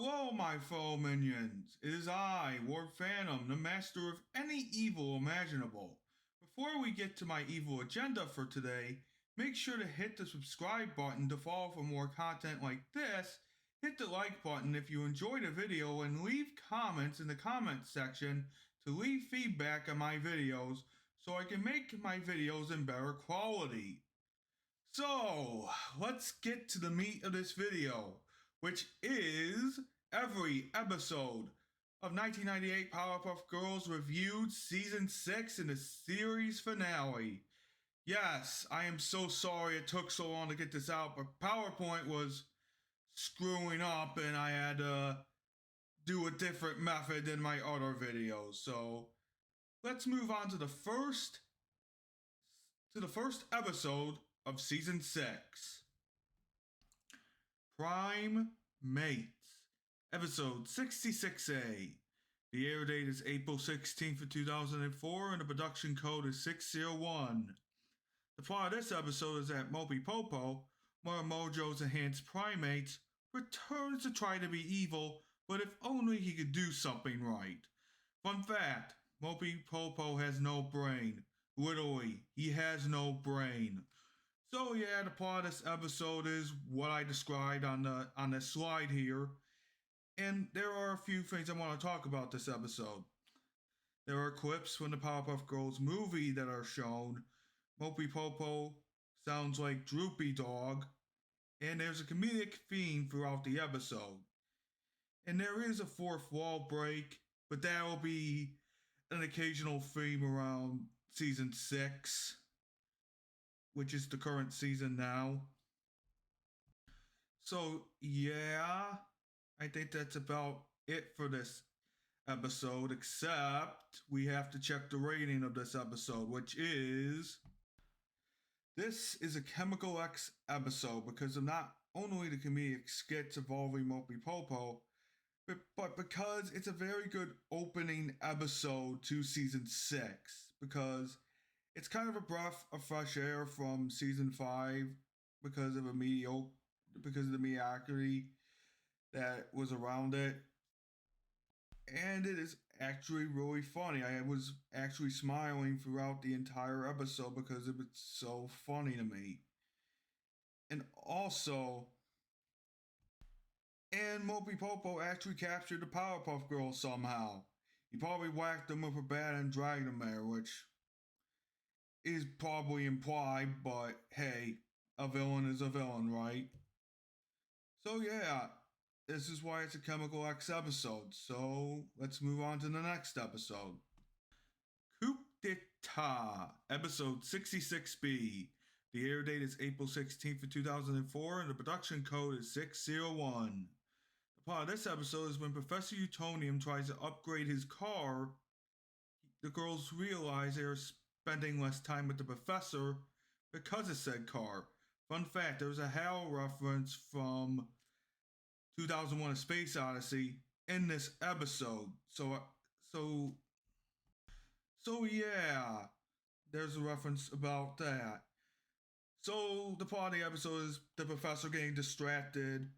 Hello, my fellow minions. It is I, Lord Phantom, the master of any evil imaginable. Before we get to my evil agenda for today, make sure to hit the subscribe button to follow for more content like this. Hit the like button if you enjoyed the video and leave comments in the comments section to leave feedback on my videos so I can make my videos in better quality. So, let's get to the meat of this video, which is every episode of 1998 Powerpuff Girls Reviewed Season 6 in the series finale. Yes, I am so sorry it took so long to get this out, but PowerPoint was screwing up and I had to do a different method than my other videos. So, let's move on to the first episode of Season 6. Prime Mates, Episode 66A. The air date is April 16th, 2004, and the production code is 601. The plot of this episode is that Mopey Popo, one of Mojo's enhanced primates, returns to try to be evil, but if only he could do something right. Fun fact, Mopey Popo has no brain. Literally, he has no brain. So yeah, the plot of this episode is what I described on this slide here. And there are a few things I want to talk about this episode. There are clips from the Powerpuff Girls movie that are shown. Mopey Popo sounds like Droopy Dog. And there's a comedic theme throughout the episode. And there is a fourth wall break, but that will be an occasional theme around Season 6. Which is the current season now. So, yeah, I think that's about it for this episode, except we have to check the rating of this episode, which is... This is a Chemical X episode because of not only the comedic skits involving Mopey Popo, but because it's a very good opening episode to Season 6, because it's kind of a breath of fresh air from Season 5 because of the mediocrity that was around it. And it is actually really funny. I was actually smiling throughout the entire episode because it was so funny to me. And also, Mopey Popo actually captured the Powerpuff Girls somehow. He probably whacked them with a bat and dragged them there, which is probably implied, but hey, a villain is a villain, right? So yeah, this is why it's a Chemical X episode. So let's move on to the next episode. Coupe D'Etat, Episode 66B. The air date is April 16th, 2004, and the production code is 601. The plot of this episode is when Professor Utonium tries to upgrade his car, the girls realize they are spending less time with the professor because of said car. Fun fact, there was a HAL reference from 2001: A Space Odyssey in this episode. So yeah, there's a reference about that. So the plot of the episode is the professor getting distracted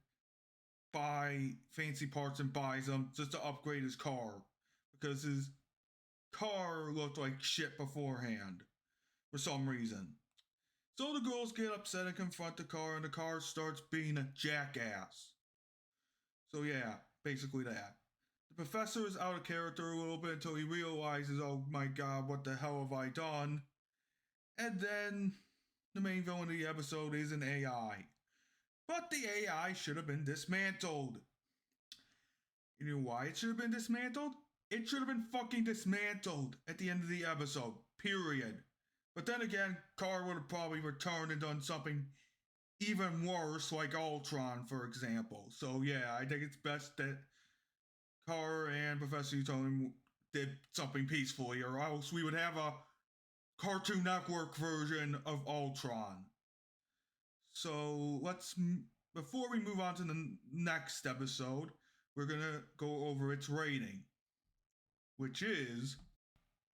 by fancy parts and buys them just to upgrade his car because his car looked like shit beforehand for some reason. So the girls get upset and confront the car, and the car starts being a jackass. So yeah, basically that. The professor is out of character a little bit until he realizes, oh my god, what the hell have I done? And then the main villain of the episode is an AI. But the AI should have been dismantled. You know why it should have been dismantled? It should have been fucking dismantled at the end of the episode. Period. But then again, Car would have probably returned and done something even worse, like Ultron, for example. So yeah, I think it's best that Car and Professor Utonium did something peacefully, or else we would have a Cartoon Network version of Ultron. So before we move on to the next episode, we're gonna go over its rating, which is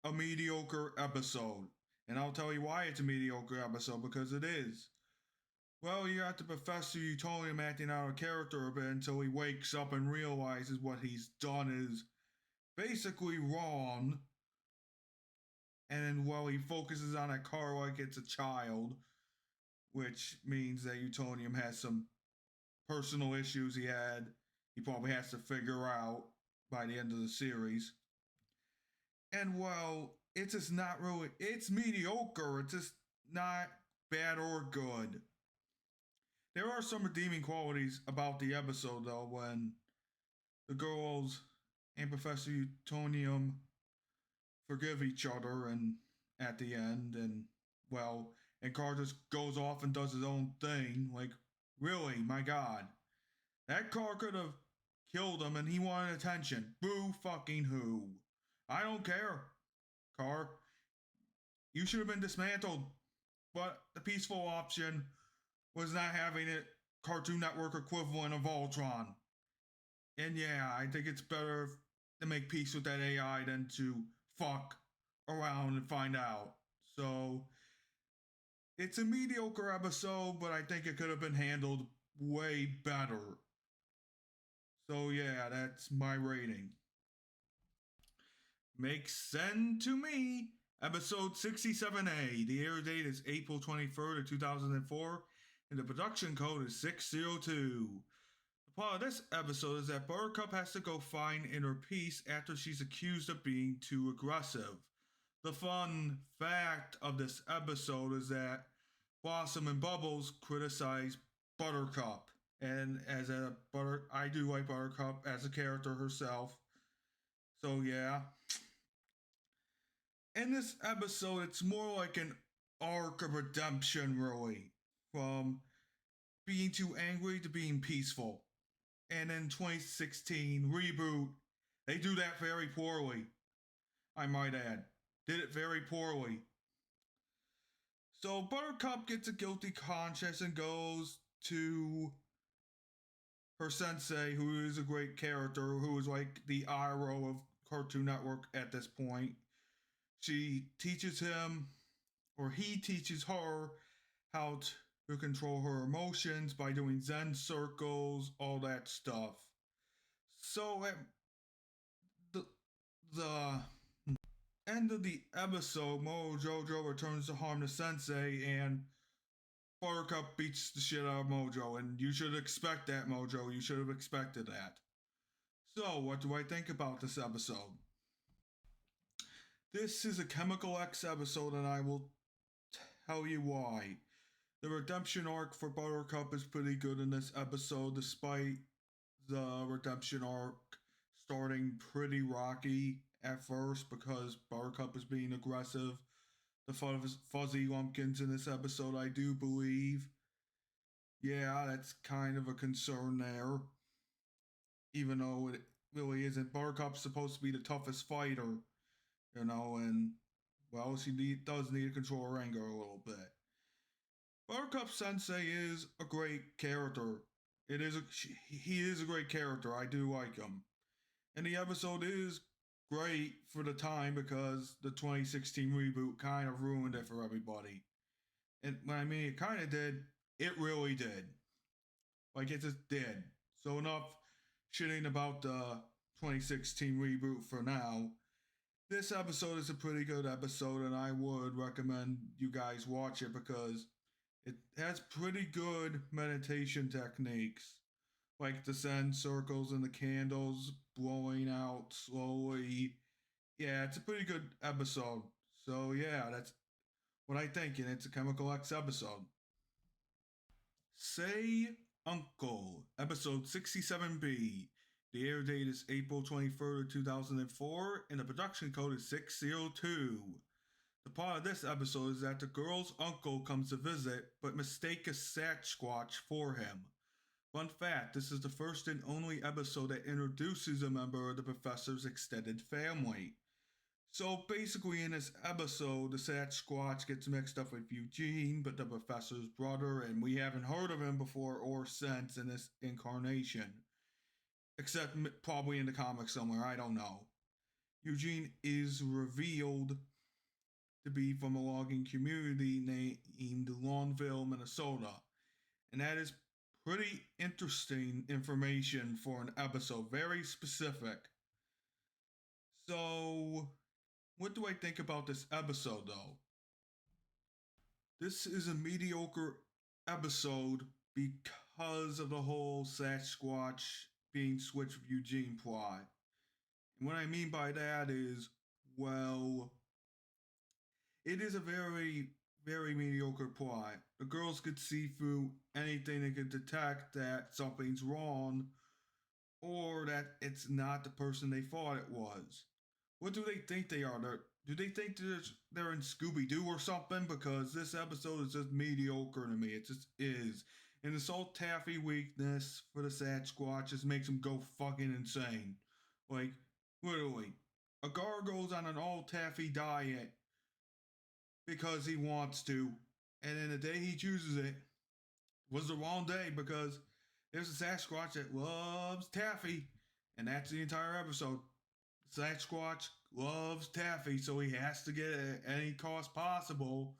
a mediocre episode. And I'll tell you why it's a mediocre episode, because it is. Well, you got the Professor Utonium acting out of character a bit until he wakes up and realizes what he's done is basically wrong. And then, well, he focuses on a car like it's a child, which means that Utonium has some personal issues he probably has to figure out by the end of the series. And well, it's just not really, it's mediocre. It's just not bad or good. There are some redeeming qualities about the episode, though, when the girls and Professor Utonium forgive each other and at the end, and well, and Carr just goes off and does his own thing. Like, really, my God. That car could have killed him and he wanted attention. Boo fucking who. I don't care. Car, you should have been dismantled. But the peaceful option was not having it Cartoon Network equivalent of Voltron. And yeah, I think it's better to make peace with that AI than to fuck around and find out. So it's a mediocre episode, but I think it could have been handled way better. So yeah, that's my rating. Makes sense to me. Episode 67A. The air date is April 23rd of 2004, and the production code is 602. The plot of this episode is that Buttercup has to go find inner peace after she's accused of being too aggressive. The fun fact of this episode is that Blossom and Bubbles criticize Buttercup. And I do like Buttercup as a character herself. So yeah. In this episode, it's more like an arc of redemption, really. From being too angry to being peaceful. And in 2016 reboot, they do that very poorly. I might add. Did it very poorly. So Buttercup gets a guilty conscience and goes to her sensei, who is a great character, who is like the Iroh of Cartoon Network at this point. She teaches him, or he teaches her, how to control her emotions by doing Zen circles, all that stuff. So at the end of the episode, Mojo returns to harm the sensei, and Buttercup beats the shit out of Mojo, and you should expect that, Mojo. You should have expected that. So, what do I think about this episode? This is a Chemical X episode, and I will tell you why. The redemption arc for Buttercup is pretty good in this episode, despite the redemption arc starting pretty rocky at first because Buttercup is being aggressive. The fuzzy lumpkins in this episode, I do believe. Yeah, that's kind of a concern there. Even though it really isn't. Buttercup's supposed to be the toughest fighter, and well, does need to control her anger a little bit. Buttercup Sensei is a great character. He is a great character. I do like him. And the episode is great for the time because the 2016 reboot kind of ruined it for everybody. And when I mean it kind of did, it really did. Like it just did. So enough shitting about the 2016 reboot for now. This episode is a pretty good episode, and I would recommend you guys watch it because it has pretty good meditation techniques, like the Zen circles and the candles blowing out slowly. Yeah, it's a pretty good episode. So yeah, that's what I think, and it's a Chemical X episode. Say Uncle, episode 67B. The air date is April 23rd, 2004, and the production code is 602. The part of this episode is that the girl's uncle comes to visit, but mistakes a Sasquatch for him. Fun fact, this is the first and only episode that introduces a member of the professor's extended family. So basically in this episode, the Sasquatch gets mixed up with Eugene, but the professor's brother, and we haven't heard of him before or since in this incarnation. Except probably in the comics somewhere, I don't know. Eugene is revealed to be from a logging community named Longville, Minnesota. And that is pretty interesting information for an episode, very specific. So, what do I think about this episode though? This is a mediocre episode because of the whole Sasquatch being switched with Eugene plot. And what I mean by that is, well, it is a very, very mediocre plot. The girls could see through anything, they could detect that something's wrong or that it's not the person they thought it was. What do they think they are? Do they think they're in Scooby Doo or something? Because this episode is just mediocre to me. It just is. And the salt taffy weakness for the Sasquatch just makes him go fucking insane. Like, literally, a guard goes on an all taffy diet because he wants to, and then the day he chooses it was the wrong day because there's a Sasquatch that loves taffy, and that's the entire episode. Sasquatch loves taffy, so he has to get it at any cost possible.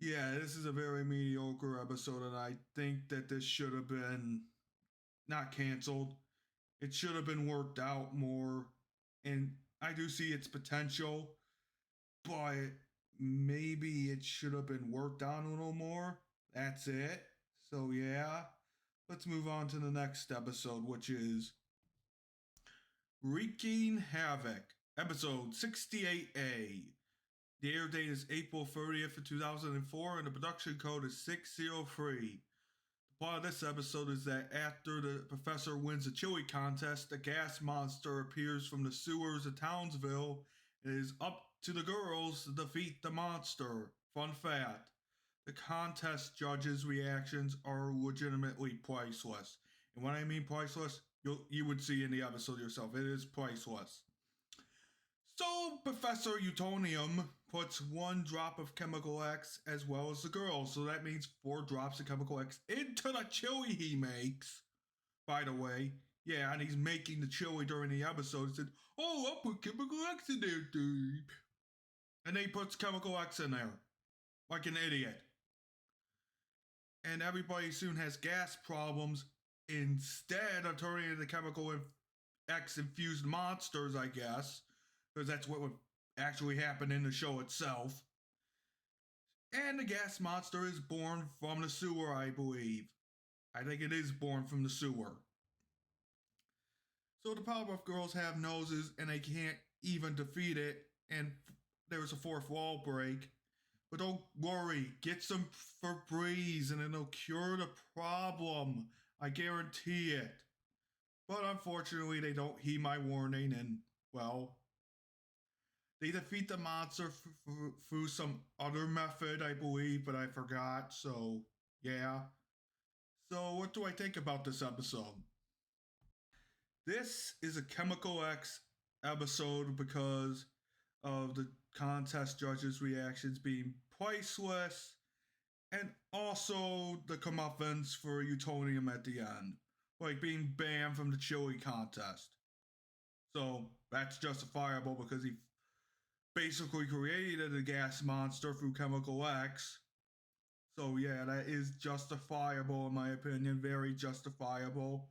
Yeah, this is a very mediocre episode, and I think that this should have been not canceled. It should have been worked out more, and I do see its potential, but maybe it should have been worked on a little more. That's it. So, yeah, let's move on to the next episode, which is Reeking Havoc, episode 68A. The air date is April 30th of 2004, and the production code is 603. The plot of this episode is that after the professor wins a chili contest, a gas monster appears from the sewers of Townsville. It is up to the girls to defeat the monster. Fun fact, the contest judges' reactions are legitimately priceless. And when I mean priceless, you would see in the episode yourself. It is priceless. So, Professor Utonium puts 1 drop of Chemical X as well as the girl. So that means 4 drops of Chemical X into the chili he makes. By the way, yeah, and he's making the chili during the episode. He said, "Oh, I'll put Chemical X in there, dude." And then he puts Chemical X in there. Like an idiot. And everybody soon has gas problems instead of turning into Chemical X infused monsters, I guess. Because that's what would actually happen in the show itself. And the gas monster is born from the sewer, I believe. I think it is born from the sewer. So the Powerpuff Girls have noses and they can't even defeat it, and there's a 4th wall break. But don't worry, get some Febreze and it'll cure the problem. I guarantee it. But unfortunately, they don't heed my warning, and, well, they defeat the monster through some other method, I believe, but I forgot, so yeah. So, what do I think about this episode? This is a Chemical X episode because of the contest judges' reactions being priceless, and also the comeuppance for Utonium at the end, like being banned from the chili contest. So, that's justifiable because he basically created a gas monster through Chemical X. So yeah, that is justifiable in my opinion, very justifiable.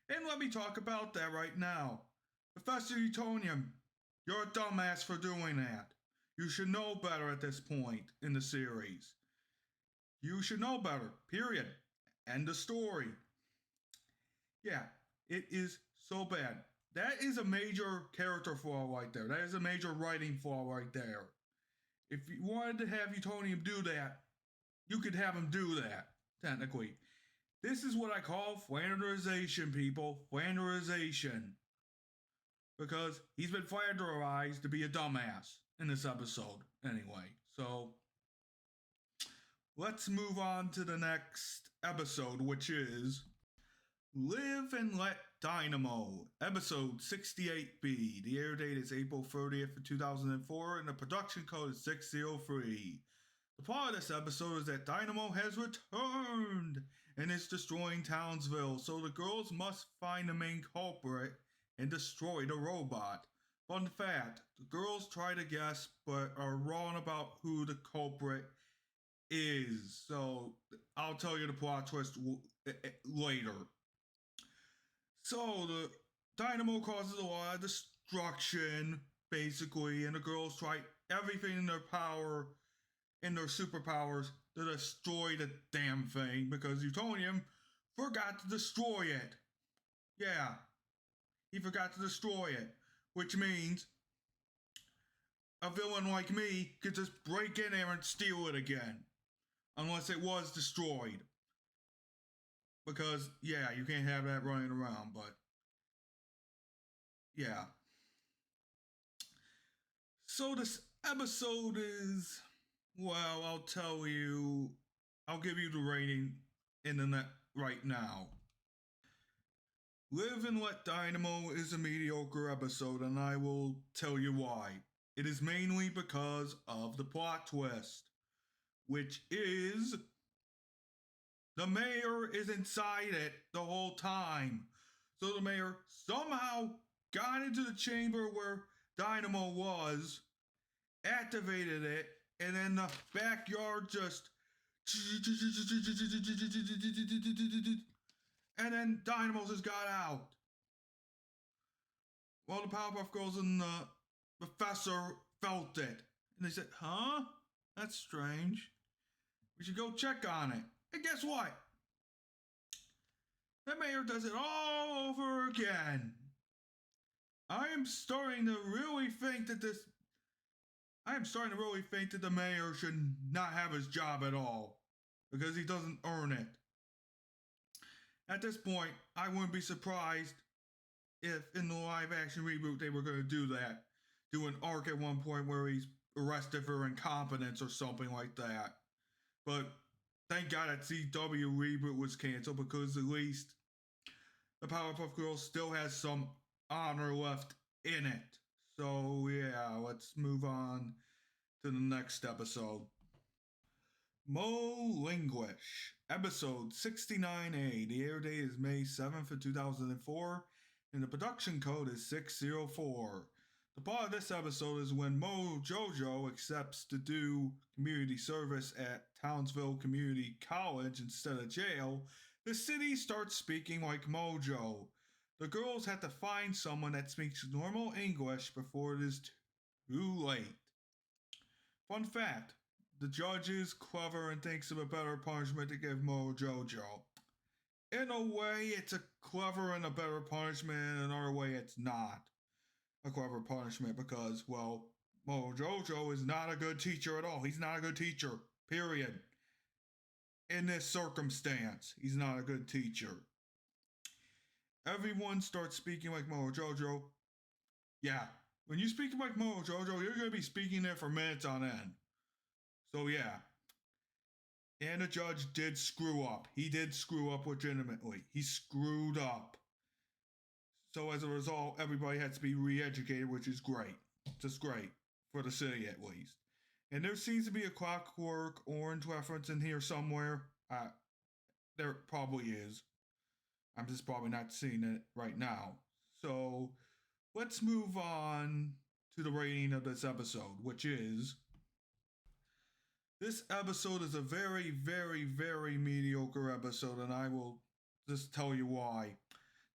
And let me talk about that right now. Professor Utonium, you're a dumbass for doing that. You should know better at this point in the series. You should know better, period. End of story. Yeah, it is so bad. That is a major character flaw right there. That is a major writing flaw right there. If you wanted to have Utonium do that, you could have him do that, technically. This is what I call flanderization, people. Flanderization. Because he's been flanderized to be a dumbass in this episode, anyway. So, let's move on to the next episode, which is Live and Let DYNAMO, episode 68B. The air date is April 30th of 2004, and the production code is 603. The plot of this episode is that Dynamo has returned and is destroying Townsville, so the girls must find the main culprit and destroy the robot. Fun fact, the girls try to guess but are wrong about who the culprit is. So I'll tell you the plot twist later. So the Dynamo causes a lot of destruction, basically, and the girls try everything in their power, in their superpowers, to destroy the damn thing because Utonium forgot to destroy it. Yeah, he forgot to destroy it, which means a villain like me could just break in there and steal it again, unless it was destroyed. Because, yeah, you can't have that running around, but yeah. So this episode is, well, I'll tell you, I'll give you the rating in the net right now. Live and Let Dynamo is a mediocre episode, and I will tell you why. It is mainly because of the plot twist, which is the mayor is inside it the whole time. So the mayor somehow got into the chamber where Dynamo was, activated it, and then the backyard just. And then Dynamo just got out. Well, the Powerpuff Girls and the professor felt it. And they said, huh? That's strange. We should go check on it. And guess what? The mayor does it all over again. I am starting to really think that the mayor should not have his job at all. Because he doesn't earn it. At this point, I wouldn't be surprised if in the live action reboot they were going to do that. Do an arc at one point where he's arrested for incompetence or something like that. But thank God that CW reboot was canceled because at least the Powerpuff Girls still has some honor left in it. So yeah, let's move on to the next episode. Mo Linguish, episode 69A. The air date is May 7th of 2004, and the production code is 604. The plot of this episode is when Mo Jojo accepts to do community service at Townsville Community College instead of jail, the city starts speaking like Mojo. The girls have to find someone that speaks normal English before it is too late. Fun fact, the judge is clever and thinks of a better punishment to give Mo Jojo. In a way, it's a clever and a better punishment, in another way, it's not a clever punishment because, well, Mo Jojo is not a good teacher at all. He's not a good teacher, period. In this circumstance, he's not a good teacher. Everyone starts speaking like Mo Jojo. Yeah, when you speak like Mo Jojo, you're going to be speaking there for minutes on end. So yeah. And the judge did screw up. He did screw up legitimately. He screwed up. So as a result, everybody had to be re-educated, which is great. Just great. For the city, at least. And there seems to be a Clockwork Orange reference in here somewhere. There probably is. I'm just probably not seeing it right now. So, let's move on to the rating of this episode, which is... This episode is a very, very, very mediocre episode, and I will just tell you why.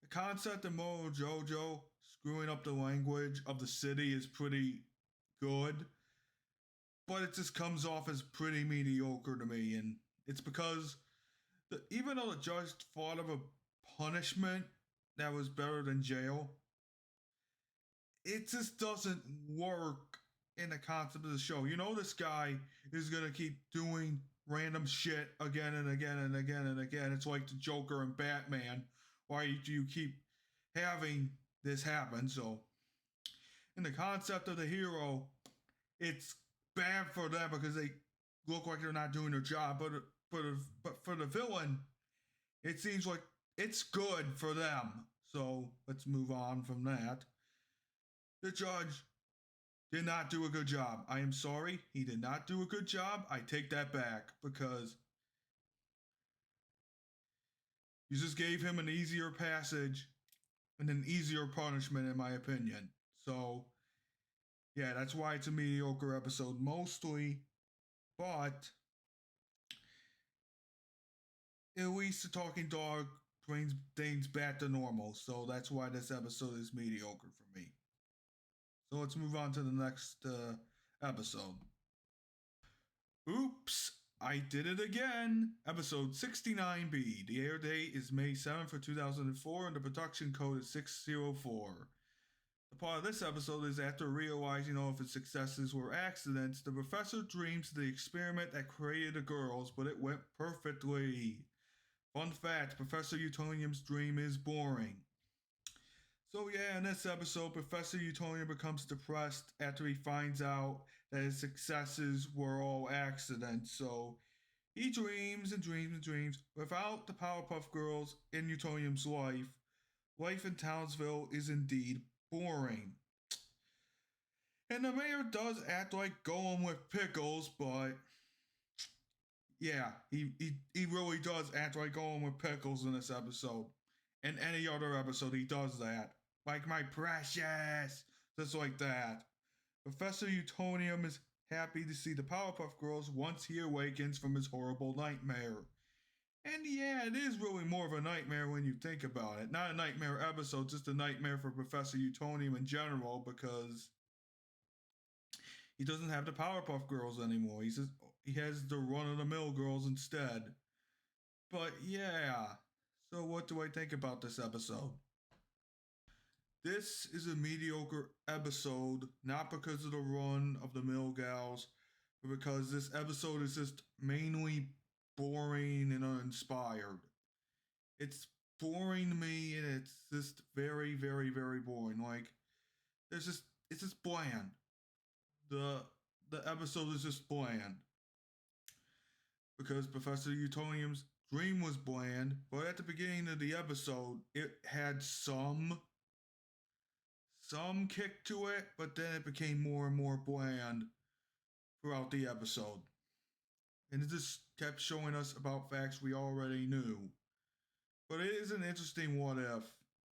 The concept of Mo Jojo screwing up the language of the city is pretty good, but it just comes off as pretty mediocre to me, and it's because even though the judge thought of a punishment that was better than jail, it just doesn't work in the concept of the show. You know this guy is going to keep doing random shit again and again and again and again. It's like the Joker and Batman. Why do you keep having this happen? So, in the concept of the hero, it's bad for them because they look like they're not doing their job. But for the villain, it seems like it's good for them. So, let's move on from that. The judge did not do a good job. I am sorry, he did not do a good job. I take that back because you just gave him an easier passage and an easier punishment, in my opinion. So, yeah, that's why it's a mediocre episode mostly. But at least the talking dog brings things back to normal. So that's why this episode is mediocre for me. So let's move on to the next episode. Oops, I did it again. Episode 69B. The air date is May 7th for 2004 and the production code is 604. The part of this episode is after realizing all of his successes were accidents, the professor dreams of the experiment that created the girls, but it went perfectly. Fun fact, Professor Utonium's dream is boring. So yeah, in this episode, Professor Utonium becomes depressed after he finds out that his successes were all accidents. So he dreams and dreams and dreams. Without the Powerpuff Girls in Utonium's life in Townsville is indeed boring. And the mayor does act like going with pickles, but yeah, he really does act like going with pickles in this episode. In any other episode, he does that. Like my precious, just like that. Professor Utonium is happy to see the Powerpuff Girls once he awakens from his horrible nightmare. And yeah, it is really more of a nightmare when you think about it. Not a nightmare episode, just a nightmare for Professor Utonium in general because he doesn't have the Powerpuff Girls anymore. He has the run-of-the-mill girls instead. But yeah, so what do I think about this episode? This is a mediocre episode, not because of the run of the mill gals, but because this episode is just mainly boring and uninspired. It's boring to me, and it's just very, very, very boring. Like, it's just bland. The the episode is just bland because Professor Utonium's dream was bland, but at the beginning of the episode, it had some kick to it, but then it became more and more bland throughout the episode. And it just kept showing us about facts we already knew. But it is an interesting what if.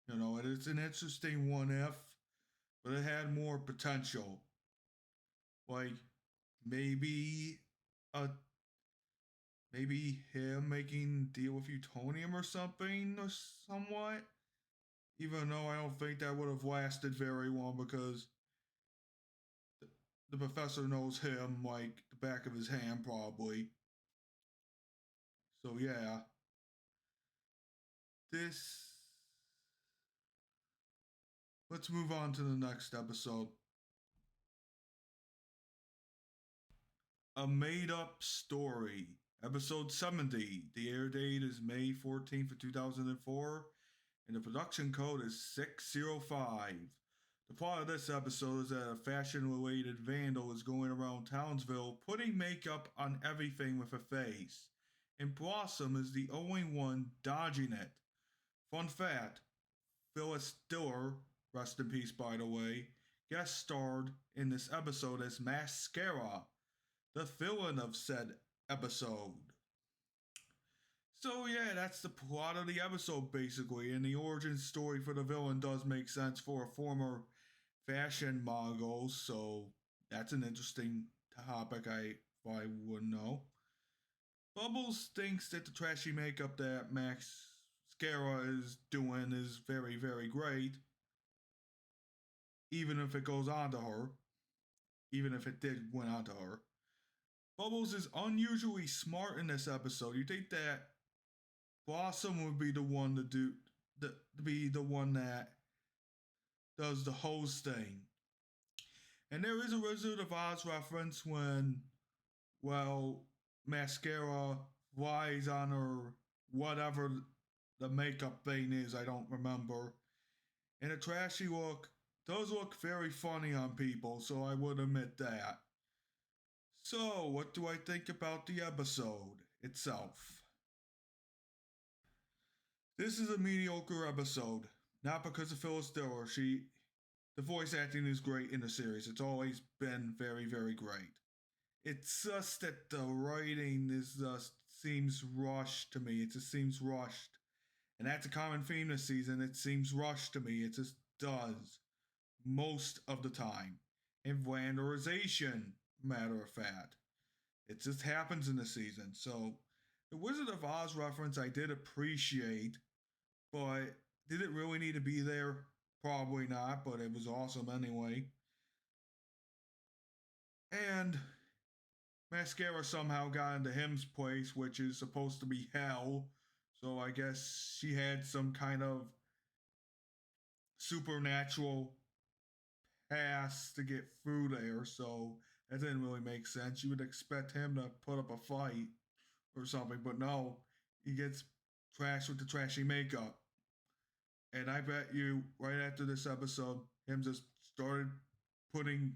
You know, it is an interesting what if, but it had more potential. Like maybe a maybe him making deal with Utonium or something or somewhat. Even though I don't think that would have lasted very long because the professor knows him like the back of his hand, probably. So, yeah. This. Let's move on to the next episode. A Made Up Story. Episode 70. The air date is May 14th of 2004, and the production code is 605. The plot of this episode is that a fashion-related vandal is going around Townsville putting makeup on everything with a face, and Blossom is the only one dodging it. Fun fact, Phyllis Diller, rest in peace by the way, guest starred in this episode as Mascara, the villain of said episode. So yeah, that's the plot of the episode basically, and the origin story for the villain does make sense for a former fashion mogul, so that's an interesting topic I wouldn't know. Bubbles thinks that the trashy makeup that Max Scara is doing is very, very great, even if it goes on to her, even if it did went on to her. Bubbles is unusually smart in this episode. You think that Blossom would be the one to be the one that does the hose thing. And there is a Wizard of Oz reference when, well, Mascara lies on her whatever the makeup thing is, I don't remember. And a trashy look does look very funny on people, so I would admit that. So, what do I think about the episode itself? This is a mediocre episode, not because of Phyllis Diller. The voice acting is great in the series. It's always been very, very great. It's just that the writing is just seems rushed to me. It just seems rushed. And that's a common theme this season. It seems rushed to me. It just does. Most of the time. And Vanderization, matter of fact. It just happens in the season. So The Wizard of Oz reference I did appreciate, but did it really need to be there? Probably not, but it was awesome anyway. And Mascara somehow got into him's place, which is supposed to be hell. So I guess she had some kind of supernatural pass to get through there. So that didn't really make sense. You would expect him to put up a fight or something, but no, he gets trashed with the trashy makeup. And I bet you right after this episode, him just started putting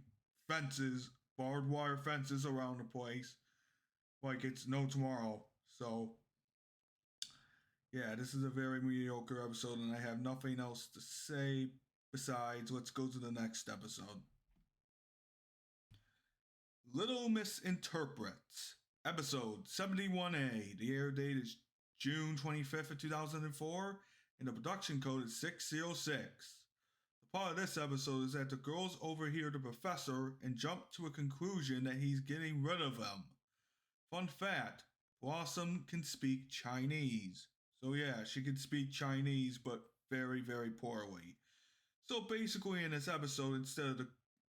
fences, barbed wire fences around the place like it's no tomorrow. So, yeah, this is a very mediocre episode, and I have nothing else to say besides let's go to the next episode. Little Misinterprets, episode 71A. The air date is June 25th of 2004, and the production code is 606. The part of this episode is that the girls overhear the professor and jump to a conclusion that he's getting rid of them. Fun fact, Blossom can speak Chinese. So yeah, she can speak Chinese, but very, very poorly. So basically in this episode, instead of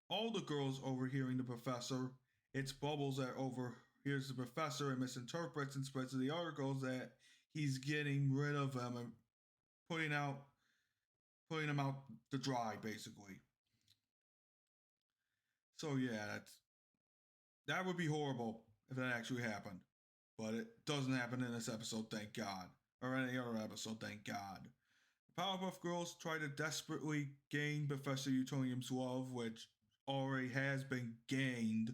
all the girls overhearing the professor, it's Bubbles that overhears the professor and misinterprets and spreads to the other girls that he's getting rid of them and putting them out to dry, basically. So yeah, that would be horrible if that actually happened. But it doesn't happen in this episode, thank God. Or any other episode, thank God. The Powerpuff Girls try to desperately gain Professor Utonium's love, which already has been gained,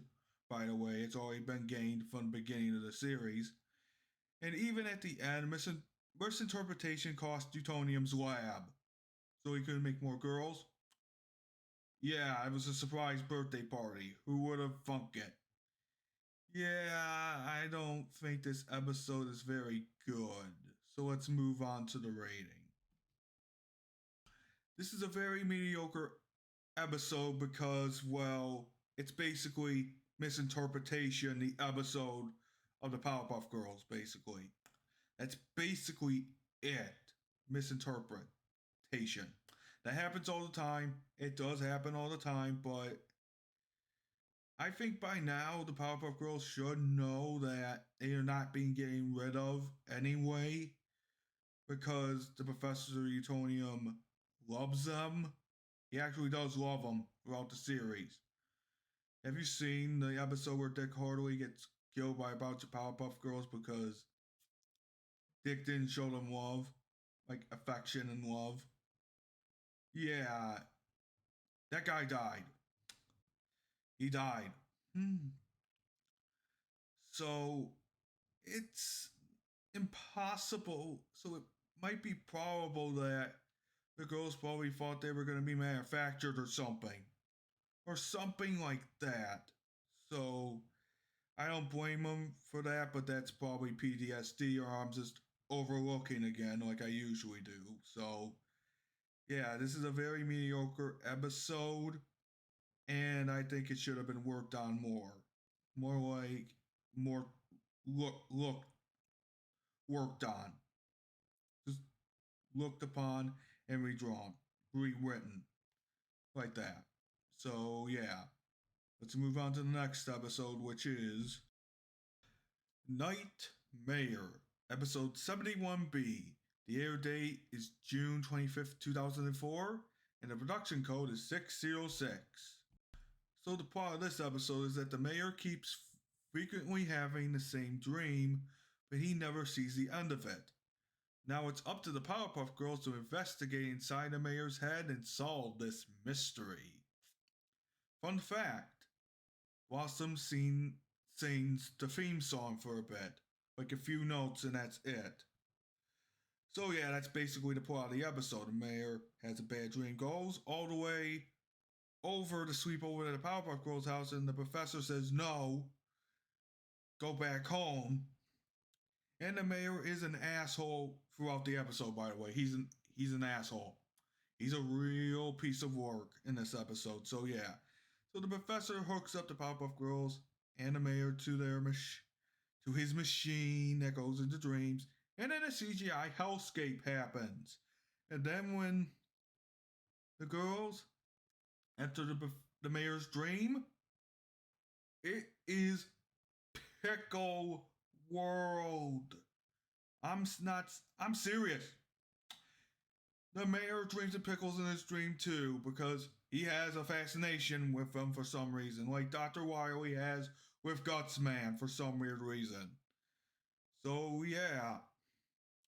by the way. It's already been gained from the beginning of the series. And even at the end, misinterpretation cost Utonium's lab. So he couldn't make more girls? Yeah, it was a surprise birthday party. Who would have thunk it? Yeah, I don't think this episode is very good. So let's move on to the rating. This is a very mediocre episode because, well, it's basically misinterpretation, the episode of the Powerpuff Girls, basically. That's basically it. Misinterpretation. That happens all the time. It does happen all the time, but I think by now the Powerpuff Girls should know that they are not being getting rid of anyway, because the Professor Utonium loves them. He actually does love them throughout the series. Have you seen the episode where Dick Hardaway gets killed by a bunch of Powerpuff Girls because Dick didn't show them love, like affection and love? Yeah, that guy died. He died. So it's impossible. So it might be probable that the girls probably thought they were going to be manufactured or something. Or something like that. So I don't blame them for that, but that's probably PTSD, or I'm just overlooking again like I usually do. So yeah, this is a very mediocre episode, and I think it should have been worked on more. More like more look worked on. Just looked upon and redrawn, rewritten. Like that. So yeah. Let's move on to the next episode, which is Nightmare, episode 71B. The air date is June 25th, 2004, and the production code is 606. So the plot of this episode is that the mayor keeps frequently having the same dream, but he never sees the end of it. Now it's up to the Powerpuff Girls to investigate inside the mayor's head and solve this mystery. Fun fact, Blossom sings the theme song for a bit, like a few notes, and that's it. So yeah, that's basically the plot of the episode. The mayor has a bad dream, goes all the way over to sweep over to the Powerpuff Girls' house, and the professor says no, go back home. And the mayor is an asshole throughout the episode, by the way. He's an asshole. He's a real piece of work in this episode. So yeah. So the professor hooks up the Powerpuff Girls and the mayor to to his machine that goes into dreams, and then a CGI hellscape happens. And then when the girls enter the mayor's dream, it is Pickle World. I'm not. I'm serious. The mayor dreams of pickles in his dream too, because he has a fascination with them for some reason, like Dr. Wily has with Gutsman for some weird reason. So yeah,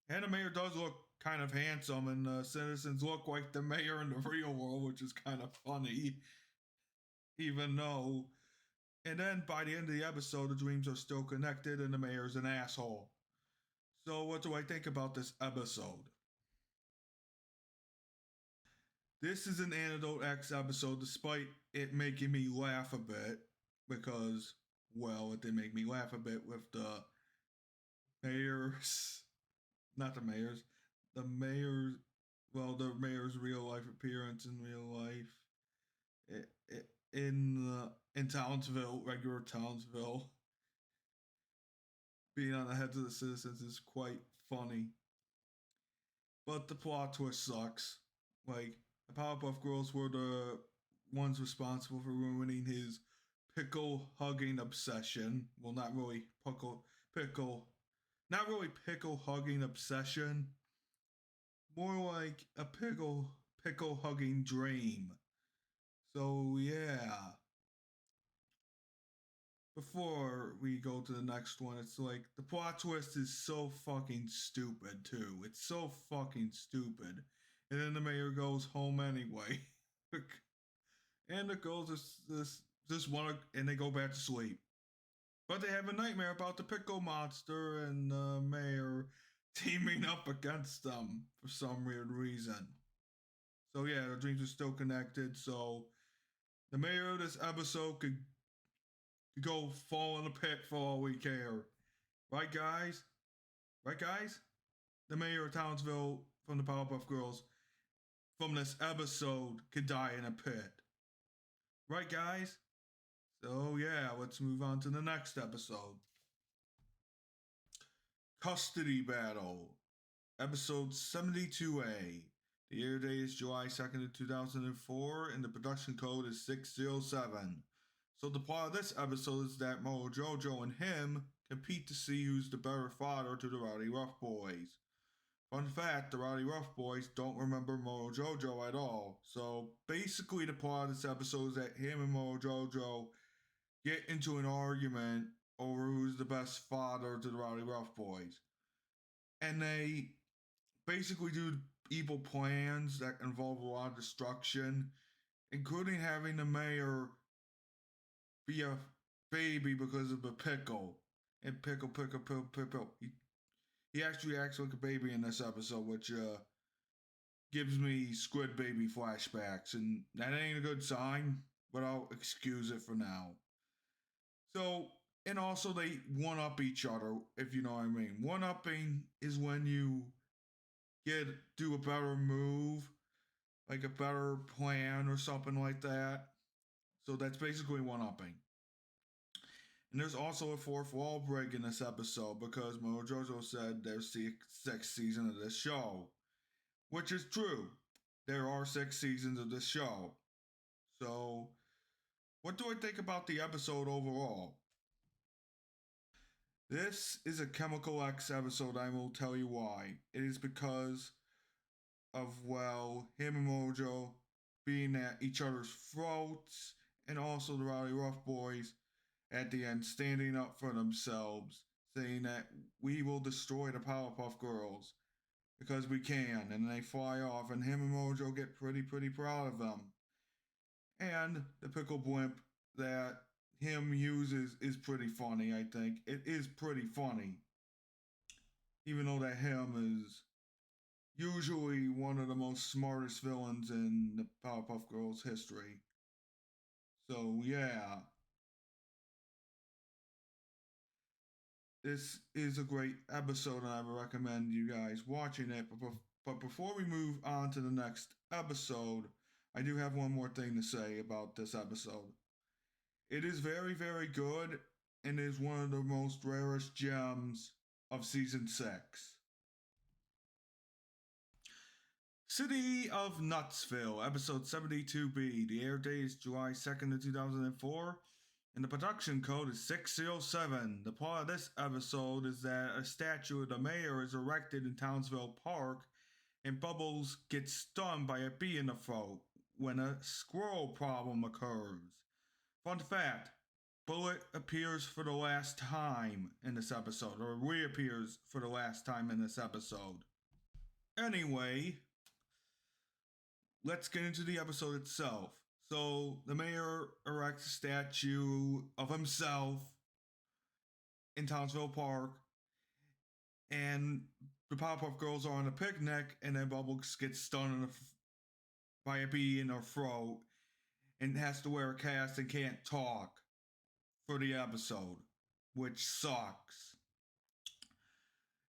and the mayor does look kind of handsome, and the citizens look like the mayor in the real world, which is kind of funny, even though. And then by the end of the episode, the dreams are still connected, and the mayor's an asshole. So what do I think about this episode? This is an Antidote X episode, despite it making me laugh a bit, because, well, it did make me laugh a bit with the mayor's, not the mayor's, the mayor's, well, the mayor's real life appearance in real life, in Townsville, regular Townsville, being on the heads of the citizens is quite funny. But the plot twist sucks. Like, the Powerpuff Girls were the ones responsible for ruining his pickle hugging obsession. Well, not really not really pickle hugging obsession. More like a pickle hugging dream. So yeah. Before we go to the next one, it's like the plot twist is so fucking stupid too. It's so fucking stupid. And then the mayor goes home anyway. And the girls just want to, and they go back to sleep. But they have a nightmare about the pickle monster and the mayor teaming up against them for some weird reason. So yeah, the dreams are still connected. So the mayor of this episode could go fall in a pit for all we care. Right, guys? Right, guys? The mayor of Townsville from the Powerpuff Girls from this episode could die in a pit. Right, guys? So, yeah, let's move on to the next episode. Custody Battle. Episode 72A. The air date is July 2nd, 2004, and the production code is 607. So the plot of this episode is that Mojo Jojo and him compete to see who's the better father to the Rowdy Rough Boys. Fun fact, the Rowdy Rough Boys don't remember Mojo Jojo at all. So basically the plot of this episode is that him and Mojo Jojo get into an argument over who's the best father to the Rowdy Rough Boys. And they basically do evil plans that involve a lot of destruction, including having the mayor be a baby because of a pickle. And pickle. He actually acts like a baby in this episode, which gives me Squid Baby flashbacks, and that ain't a good sign, but I'll excuse it for now. So, and also they one-up each other, if you know what I mean. One-upping is when you do a better move, like a better plan or something like that. So that's basically one-upping. And there's also a fourth wall break in this episode because Mojojo said there's 6 seasons of this show. Which is true. There are 6 seasons of this show. So, what do I think about the episode overall? This is a Chemical X episode, I will tell you why. It is because of, well, him and Mojo being at each other's throats, and also the Rowdy Rough Boys at the end standing up for themselves, saying that we will destroy the Powerpuff Girls because we can, and they fly off, and him and Mojo get pretty proud of them. And the pickle blimp that him uses is pretty funny, I think. It is pretty funny. Even though that him is usually one of the most smartest villains in the Powerpuff Girls history. So, yeah. This is a great episode, and I would recommend you guys watching it. But before we move on to the next episode, I do have one more thing to say about this episode. It is very good, and is one of the most rarest gems of season 6. City of Nutsville, episode 72B. The air date is July 2nd, 2004, and the production code is 607. The plot of this episode is that a statue of the mayor is erected in Townsville Park, and Bubbles gets stung by a bee in the throat when a squirrel problem occurs. Fun fact, Bullet appears for the last time in this episode, or reappears for the last time in this episode. Anyway, let's get into the episode itself. So, the mayor erects a statue of himself in Townsville Park, and the Powerpuff Girls are on a picnic, and then Bubbles gets stung by a bee in her throat and has to wear a cast and can't talk for the episode, which sucks.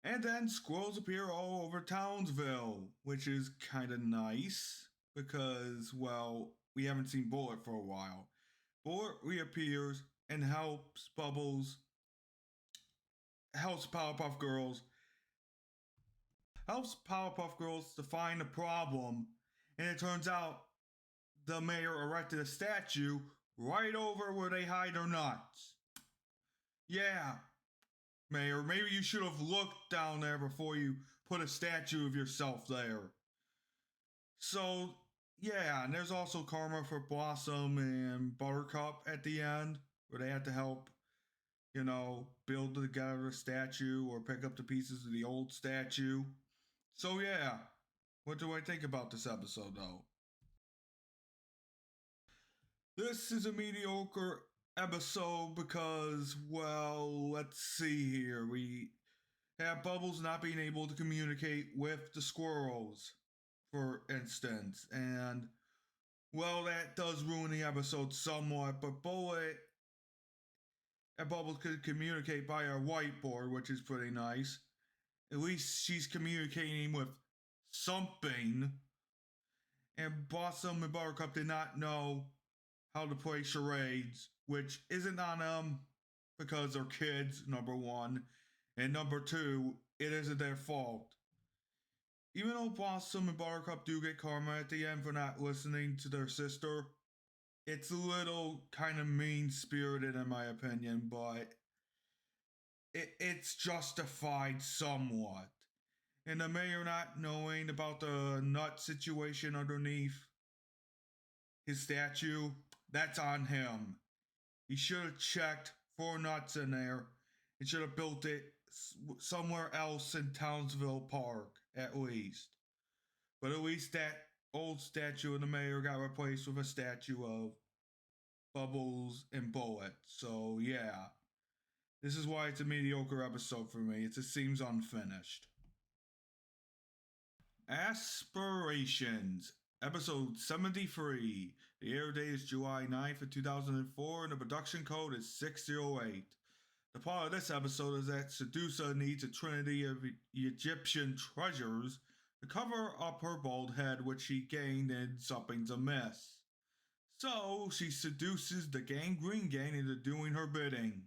And then squirrels appear all over Townsville, which is kind of nice because, well, we haven't seen Bullet for a while. Bullet reappears and helps Powerpuff Girls to find the problem, and it turns out the mayor erected a statue right over where they hide their nuts. Yeah, Mayor, maybe you should have looked down there before you put a statue of yourself there. So, yeah, and there's also karma for Blossom and Buttercup at the end, where they had to help, build together a statue or pick up the pieces of the old statue. So, yeah, what do I think about this episode, though? This is a mediocre episode because, well, let's see here. We have Bubbles not being able to communicate with the squirrels, for instance. And, well, that does ruin the episode somewhat, but Bullet and Bubbles could communicate by a whiteboard, which is pretty nice. At least she's communicating with something. And Blossom and Buttercup did not know how to play charades, which isn't on them because they're kids, number one, and number two, it isn't their fault. Even though Blossom and Buttercup do get karma at the end for not listening to their sister, it's a little kind of mean-spirited in my opinion, but it's justified somewhat. And the mayor not knowing about the nut situation underneath his statue, that's on him. He should have checked for nuts in there and should have built it somewhere else in Townsville Park, at least. But at least that old statue of the mayor got replaced with a statue of Bubbles and Bullet. So, yeah. This is why it's a mediocre episode for me. It just seems unfinished. Aspirations, episode 73. The air date is July 9th of 2004, and the production code is 608. The plot of this episode is that Sedusa needs a trinity of Egyptian treasures to cover up her bald head, which she gained and something's amiss. So, she seduces the Green Gang into doing her bidding.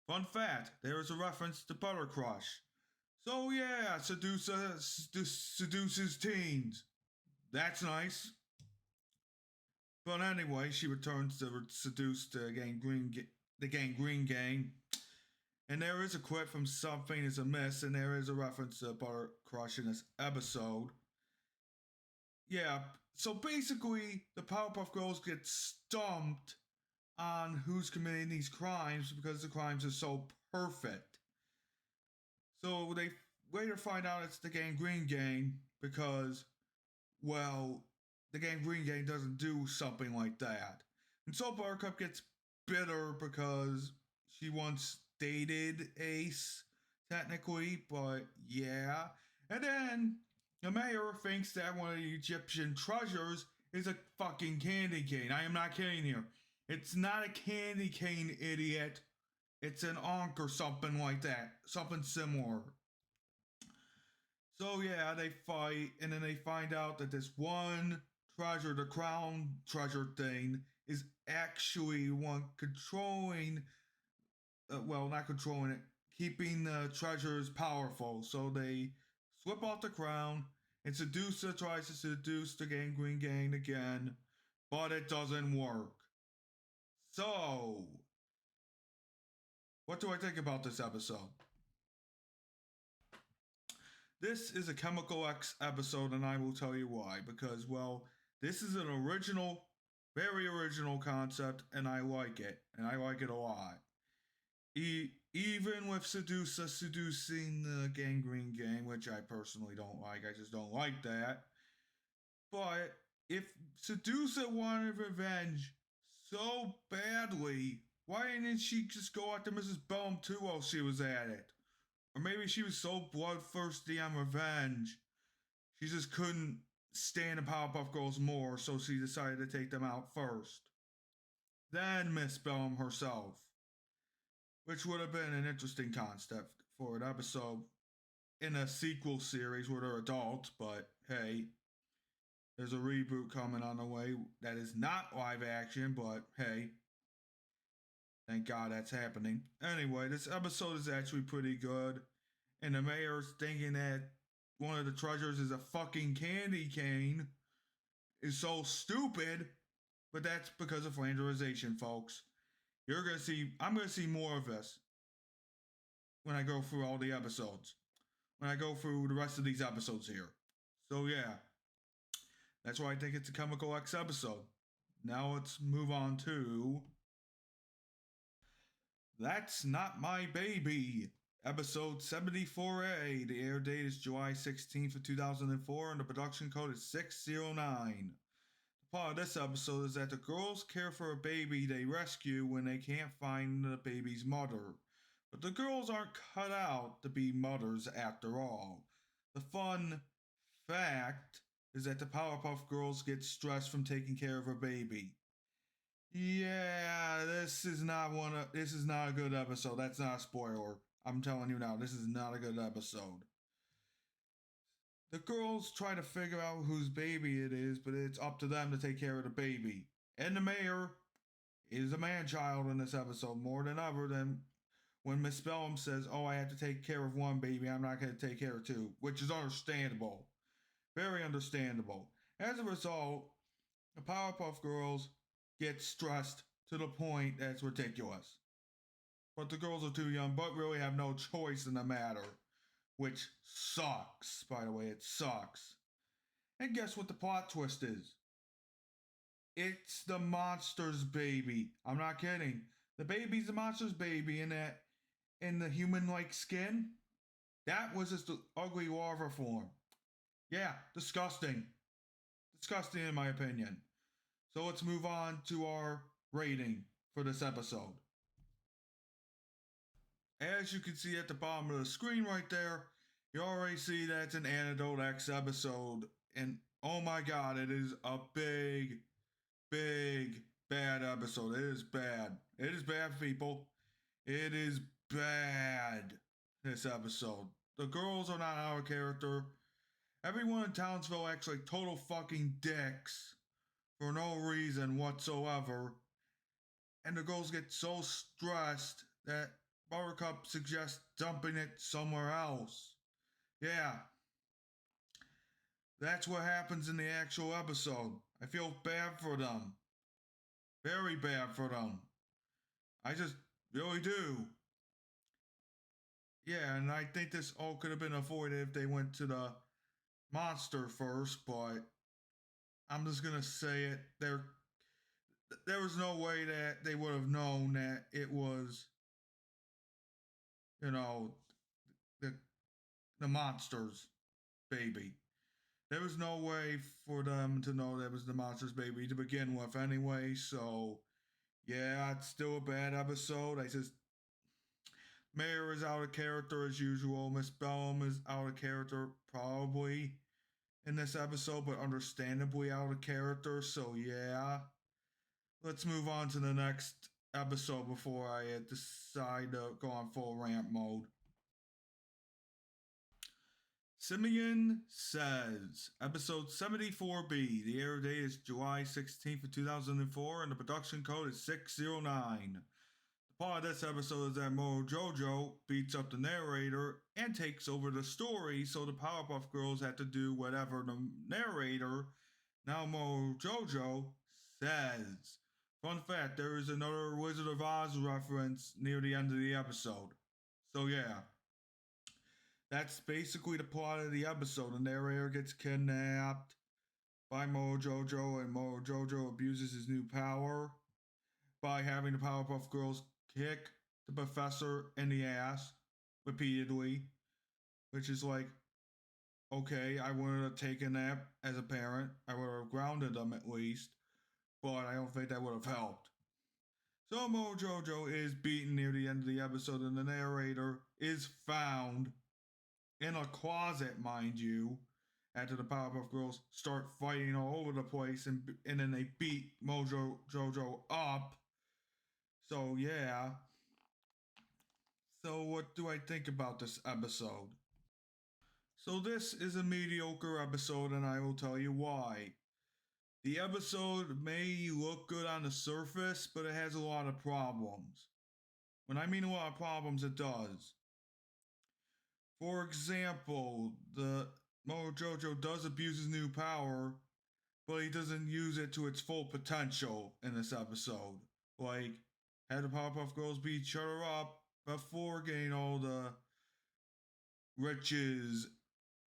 Fun fact, there is a reference to Butter Crush. So yeah, seduces teens. That's nice. But anyway, she returns to seduce the Green Gang. And there is a quip from Something is Amiss, and there is a reference to Butter Crush in this episode. Yeah, so basically, the Powerpuff Girls get stumped on who's committing these crimes because the crimes are so perfect. So they later find out it's the Green Gang because, well, the Green Gang doesn't do something like that. And so Buttercup gets bitter because she once dated Ace, technically, but yeah. And then the mayor thinks that one of the Egyptian treasures is a fucking candy cane. I am not kidding here. It's not a candy cane, idiot. It's an Ankh or something like that. Something similar. So yeah, they fight, and then they find out that this one treasure, the crown treasure thing, is actually one controlling well, not controlling it, keeping the treasures powerful. So they slip off the crown, and Seducer tries to seduce the Gangrene Gang again, but it doesn't work. So, what do I think about this episode? This is a Chemical X episode, and I will tell you why. Because, well, this is an original, very original concept, and I like it. And I like it a lot. Even with Seducer seducing the Gangrene Gang, which I personally don't like, I just don't like that. But if Seducer wanted revenge so badly, why didn't she just go after Mrs. Bellum too while she was at it? Or maybe she was so bloodthirsty on revenge, she just couldn't stand the Powerpuff Girls more, so she decided to take them out first. Then Miss Bellum herself. Which would have been an interesting concept for an episode in a sequel series where they're adults, but hey, there's a reboot coming on the way that is not live action, but hey, thank God that's happening. Anyway, this episode is actually pretty good, and the mayor's thinking that one of the treasures is a fucking candy cane is so stupid, but that's because of flanderization, folks. I'm gonna see more of this when I go through all the episodes. When I go through the rest of these episodes here. So yeah. That's why I think it's a Chemical X episode. Now let's move on to That's Not My Baby, episode 74A. The air date is July 16th of 2004 and the production code is 609. Part of this episode is that the girls care for a baby they rescue when they can't find the baby's mother. But the girls aren't cut out to be mothers after all. The fun fact is that the Powerpuff Girls get stressed from taking care of a baby. Yeah, this is not a good episode. That's not a spoiler. I'm telling you now, this is not a good episode. The girls try to figure out whose baby it is, but it's up to them to take care of the baby. And the mayor is a man-child in this episode more than ever than when Miss Bellum says, oh, I have to take care of one baby, I'm not going to take care of two, which is understandable. Very understandable. As a result, the Powerpuff Girls get stressed to the point that's ridiculous. But the girls are too young, but really have no choice in the matter. Which sucks, by the way, it sucks. And guess what the plot twist is? It's the monster's baby. I'm not kidding. The baby's the monster's baby in the human-like skin. That was just the ugly larva form. Yeah, disgusting. Disgusting in my opinion. So let's move on to our rating for this episode. As you can see at the bottom of the screen right there, you already see that's an Antidote X episode. And oh my god, it is a big, bad episode. It is bad. It is bad, people. It is bad, this episode. The girls are not out of character. Everyone in Townsville acts like total fucking dicks for no reason whatsoever. And the girls get so stressed that Buttercup suggests dumping it somewhere else. Yeah. That's what happens in the actual episode. I feel bad for them. Very bad for them. I just really do. Yeah, and I think this all could have been avoided if they went to the monster first, but I'm just gonna say it. There was no way that they would have known that it was, you know, the monster's baby. There was no way for them to know that it was the monster's baby to begin with anyway, so yeah, it's still a bad episode. Mayor is out of character as usual. Miss Bellum is out of character probably in this episode, but understandably out of character, so yeah. Let's move on to the next episode before I decide to go on full rant mode. Simian Says, episode 74B. The air date is July 16th of 2004 and the production code is 609. The Part of this episode is that Jojo beats up the narrator and takes over the story, so the Powerpuff Girls have to do whatever the narrator, now Jojo, says. Fun fact, there is another Wizard of Oz reference near the end of the episode. So yeah, that's basically the plot of the episode. The narrator gets kidnapped by Jojo, and Jojo abuses his new power by having the Powerpuff Girls kick the professor in the ass repeatedly, which is like, okay, I would have taken that as a parent. I would have grounded them at least, but I don't think that would have helped. So Jojo is beaten near the end of the episode, and the narrator is found in a closet, mind you, after the Powerpuff Girls start fighting all over the place, and then they beat Jojo up. So yeah. So what do I think about this episode? So this is a mediocre episode, and I will tell you why. The episode may look good on the surface, but it has a lot of problems. When I mean a lot of problems, it does. For example, the Jojo does abuse his new power, but he doesn't use it to its full potential in this episode. Like, had the Powerpuff Girls beat each other up before getting all the riches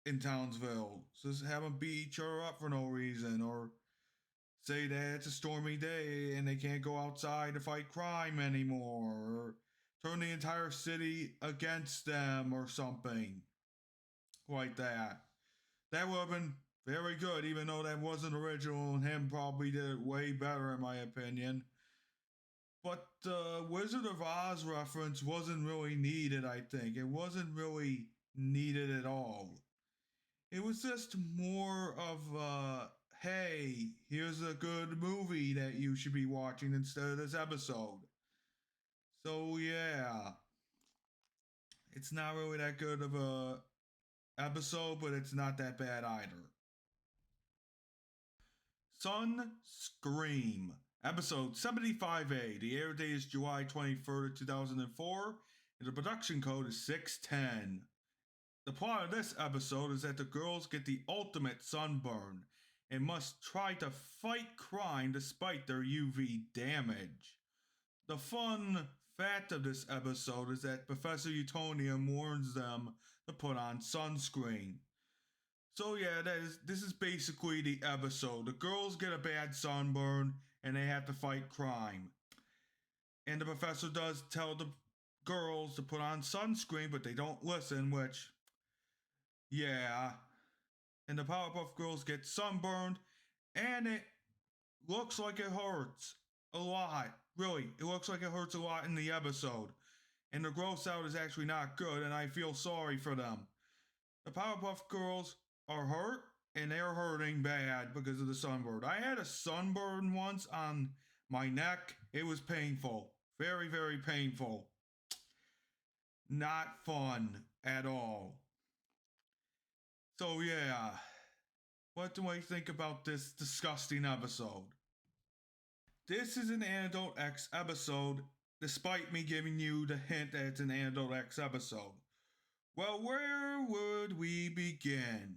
in Townsville. So just have them beat each other up for no reason, or say that it's a stormy day and they can't go outside to fight crime anymore, or turn the entire city against them or something like that. That would have been very good, even though that wasn't original and him probably did it way better in my opinion. But the Wizard of Oz reference wasn't really needed, I think. It wasn't really needed at all. It was just more of hey, here's a good movie that you should be watching instead of this episode. So yeah, it's not really that good of a episode, but it's not that bad either. Sun Scream, episode 75A. The air date is July 23rd, 2004, and the production code is 610. The plot of this episode is that the girls get the ultimate sunburn and must try to fight crime despite their UV damage. The fun fact of this episode is that Professor Utonium warns them to put on sunscreen. So yeah, this is basically the episode. The girls get a bad sunburn and they have to fight crime. And the professor does tell the girls to put on sunscreen, but they don't listen, which, yeah. And the Powerpuff Girls get sunburned, and it looks like it hurts a lot. Really, it looks like it hurts a lot in the episode. And the gross out is actually not good, and I feel sorry for them. The Powerpuff Girls are hurt, and they're hurting bad because of the sunburn. I had a sunburn once on my neck. It was painful. Very, very painful. Not fun at all. So yeah, what do I think about this disgusting episode? This is an Antidote X episode, despite me giving you the hint that it's an Antidote X episode. Well, where would we begin?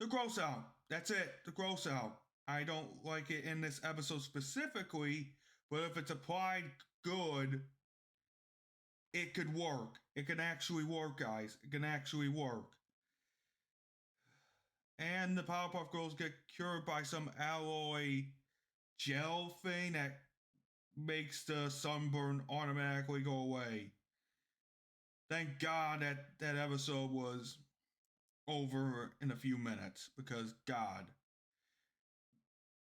The gross out. That's it, the gross out. I don't like it in this episode specifically, but if it's applied good, it could work. It can actually work, guys. It can actually work. And the Powerpuff Girls get cured by some alloy gel thing that makes the sunburn automatically go away. Thank God that episode was over in a few minutes, because God,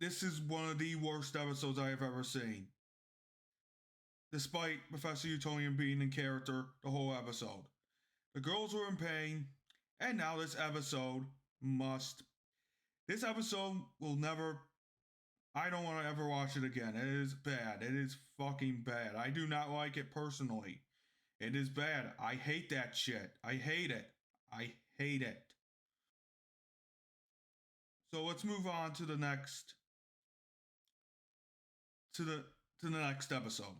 this is one of the worst episodes I have ever seen. Despite Professor Utonium being in character the whole episode. The girls were in pain, and now this episode will never, I don't want to ever watch it again. It is bad. It is fucking bad. I do not like it personally. It is bad. I hate that shit. I hate it. I hate it. So let's move on to the next episode.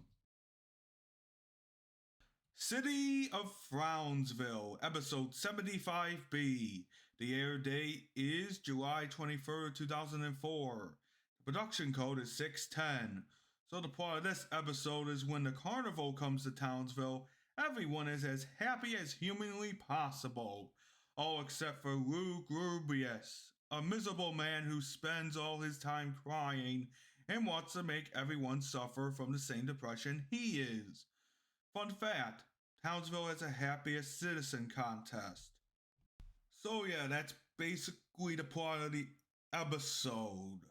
City of Frownsville, episode 75B. The air date is July 23rd, 2004. The production code is 610. So the plot of this episode is when the carnival comes to Townsville, everyone is as happy as humanly possible. All except for Lou Grubius, a miserable man who spends all his time crying and wants to make everyone suffer from the same depression he is. Fun fact, Townsville has a happiest citizen contest. So yeah, that's basically the plot of the episode.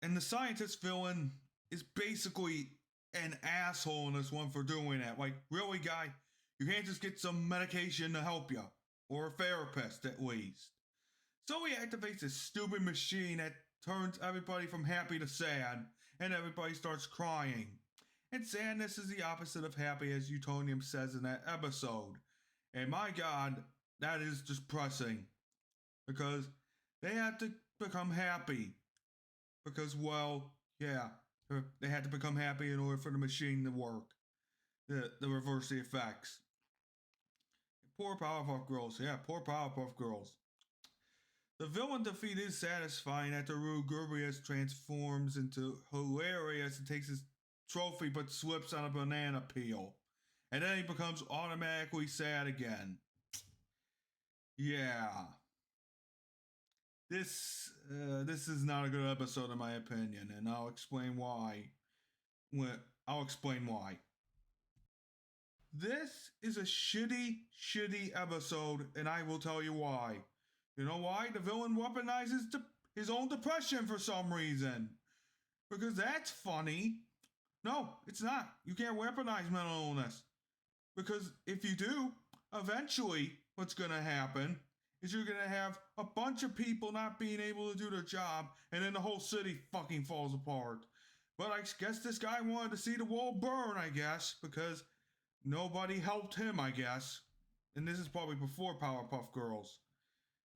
And the scientist villain is basically an asshole in this one for doing that. Like, really, guy? You can't just get some medication to help you. Or a therapist, at least. So he activates this stupid machine that turns everybody from happy to sad, and everybody starts crying. And sadness is the opposite of happy, as Utonium says in that episode. And my god, that is depressing. Because they had to become happy. Because, well, yeah, they had to become happy in order for the machine to work. The reverse the effects. Poor Powerpuff Girls. Yeah, poor Powerpuff Girls. The villain defeat is satisfying after Rugubrius transforms into hilarious and takes his trophy but slips on a banana peel. And then he becomes automatically sad again. Yeah. This is not a good episode in my opinion, and I'll explain why. I'll explain why. This is a shitty episode, and I will tell you why. You know why? The villain weaponizes his own depression for some reason. Because that's funny. No, it's not. You can't weaponize mental illness. Because if you do, eventually what's going to happen is you're going to have a bunch of people not being able to do their job, and then the whole city fucking falls apart. But I guess this guy wanted to see the world burn, I guess, because nobody helped him, I guess. And this is probably before Powerpuff Girls.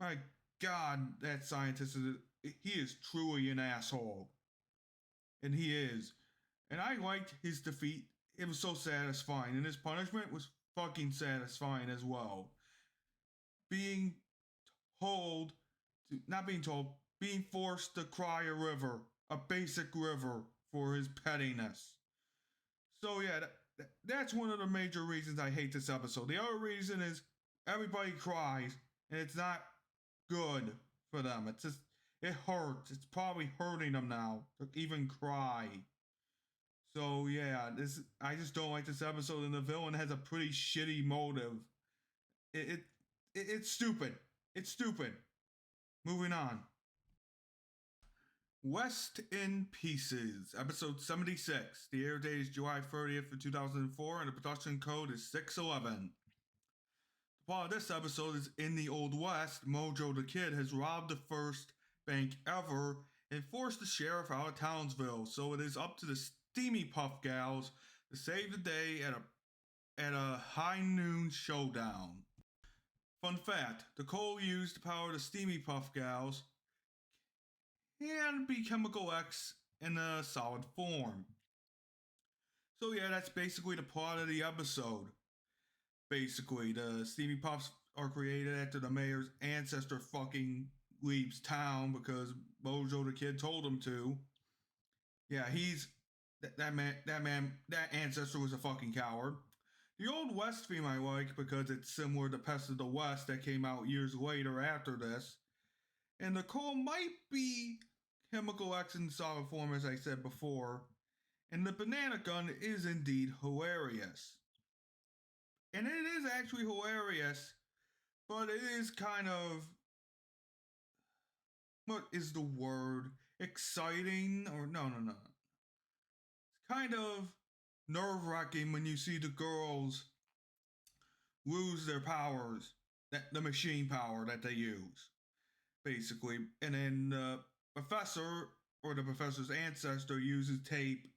My god, that scientist he is truly an asshole. And he is. And I liked his defeat. It was so satisfying. And his punishment was fucking satisfying as well. Being being forced to cry a river. A basic river for his pettiness. So yeah, that's one of the major reasons I hate this episode. The other reason is everybody cries. And it's not good for them. It hurts. It's probably hurting them now to even cry. So yeah, I just don't like this episode, and the villain has a pretty shitty motive. It's stupid. It's stupid. Moving on. West in Pieces, episode 76. The air date is July 30th for 2004, and the production code is 611. The plot of this episode is in the Old West, Mojo the Kid has robbed the first bank ever and forced the sheriff out of Townsville, so it is up to the Steamy Puff Gals to save the day at a high noon showdown. Fun fact, the coal used to power the Steamy Puff Gals can be Chemical X in a solid form. So yeah, that's basically the plot of the episode. Basically, the Steamy Puffs are created after the mayor's ancestor fucking leaves town because Mojo the Kid told him to. Yeah, that ancestor was a fucking coward. The Old West theme I like because it's similar to Pest of the West that came out years later after this. And the coal might be Chemical X in solid form, as I said before. And the banana gun is indeed hilarious. And it is actually hilarious, but it is kind of, what is the word? Exciting? Or no. It's kind of nerve-wracking when you see the girls lose their powers, the machine power that they use, basically. And then the professor, or the professor's ancestor, uses tape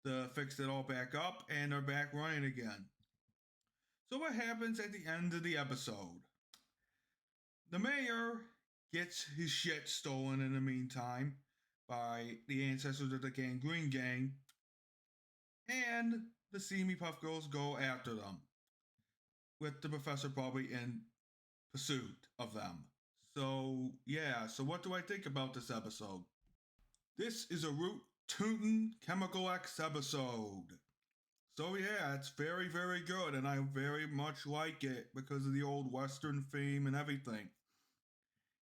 to fix it all back up, and they're back running again. So what happens at the end of the episode? The mayor gets his shit stolen in the meantime by the ancestors of the Gangrene Gang, and the Simian Girls go after them, with the professor probably in pursuit of them. So, yeah, so what do I think about this episode? This is a root tootin' Chemical X episode. So yeah, it's very, very good, and I very much like it because of the old Western theme and everything.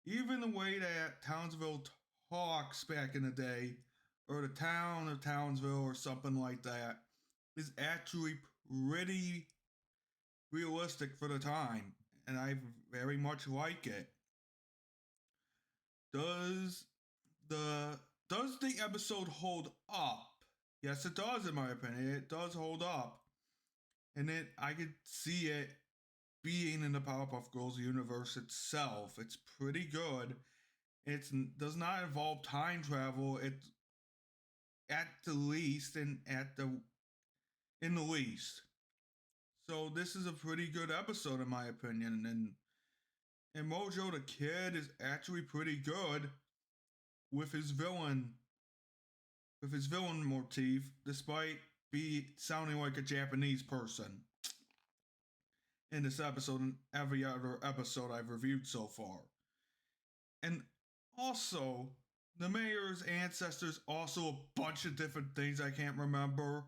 Even the way that Townsville talks back in the day, or the town of Townsville or something like that, is actually pretty realistic for the time, and I very much like it. Does the does the episode hold up? Yes, it does, in my opinion. It does hold up. And I could see it being in the Powerpuff Girls universe itself. It's pretty good. It does not involve time travel. It's at the least and at the in the least. So this is a pretty good episode in my opinion. And Mojo the Kid is actually pretty good with his villain motif, despite sounding like a Japanese person in this episode and every other episode I've reviewed so far. And also, the mayor's ancestors also a bunch of different things I can't remember.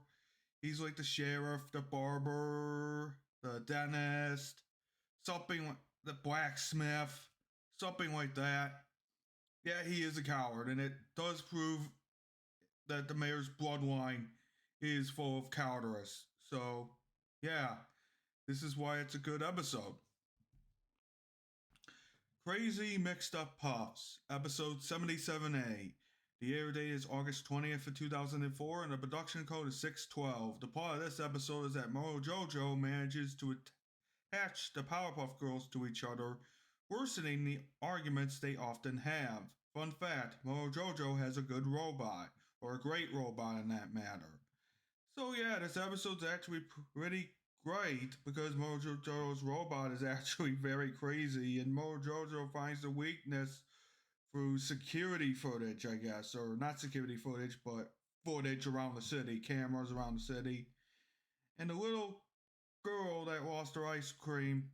He's like the sheriff, the barber, the dentist, something like the blacksmith, something like that. Yeah, he is a coward, and it does prove that the mayor's bloodline is full of cowardice. So, yeah, this is why it's a good episode. Crazy Mixed Up Puffs, episode 77A. The air date is August 20th of 2004, and the production code is 612. The plot of this episode is that Mojo manages to attach the Powerpuff Girls to each other, worsening the arguments they often have. Fun fact, Mojo has a good robot, or a great robot in that matter. So yeah, this episode's actually pretty great because Mojo's robot is actually very crazy, and Mojo finds the weakness through security footage, I guess, or not security footage, but footage around the city, cameras around the city. And the little girl that lost her ice cream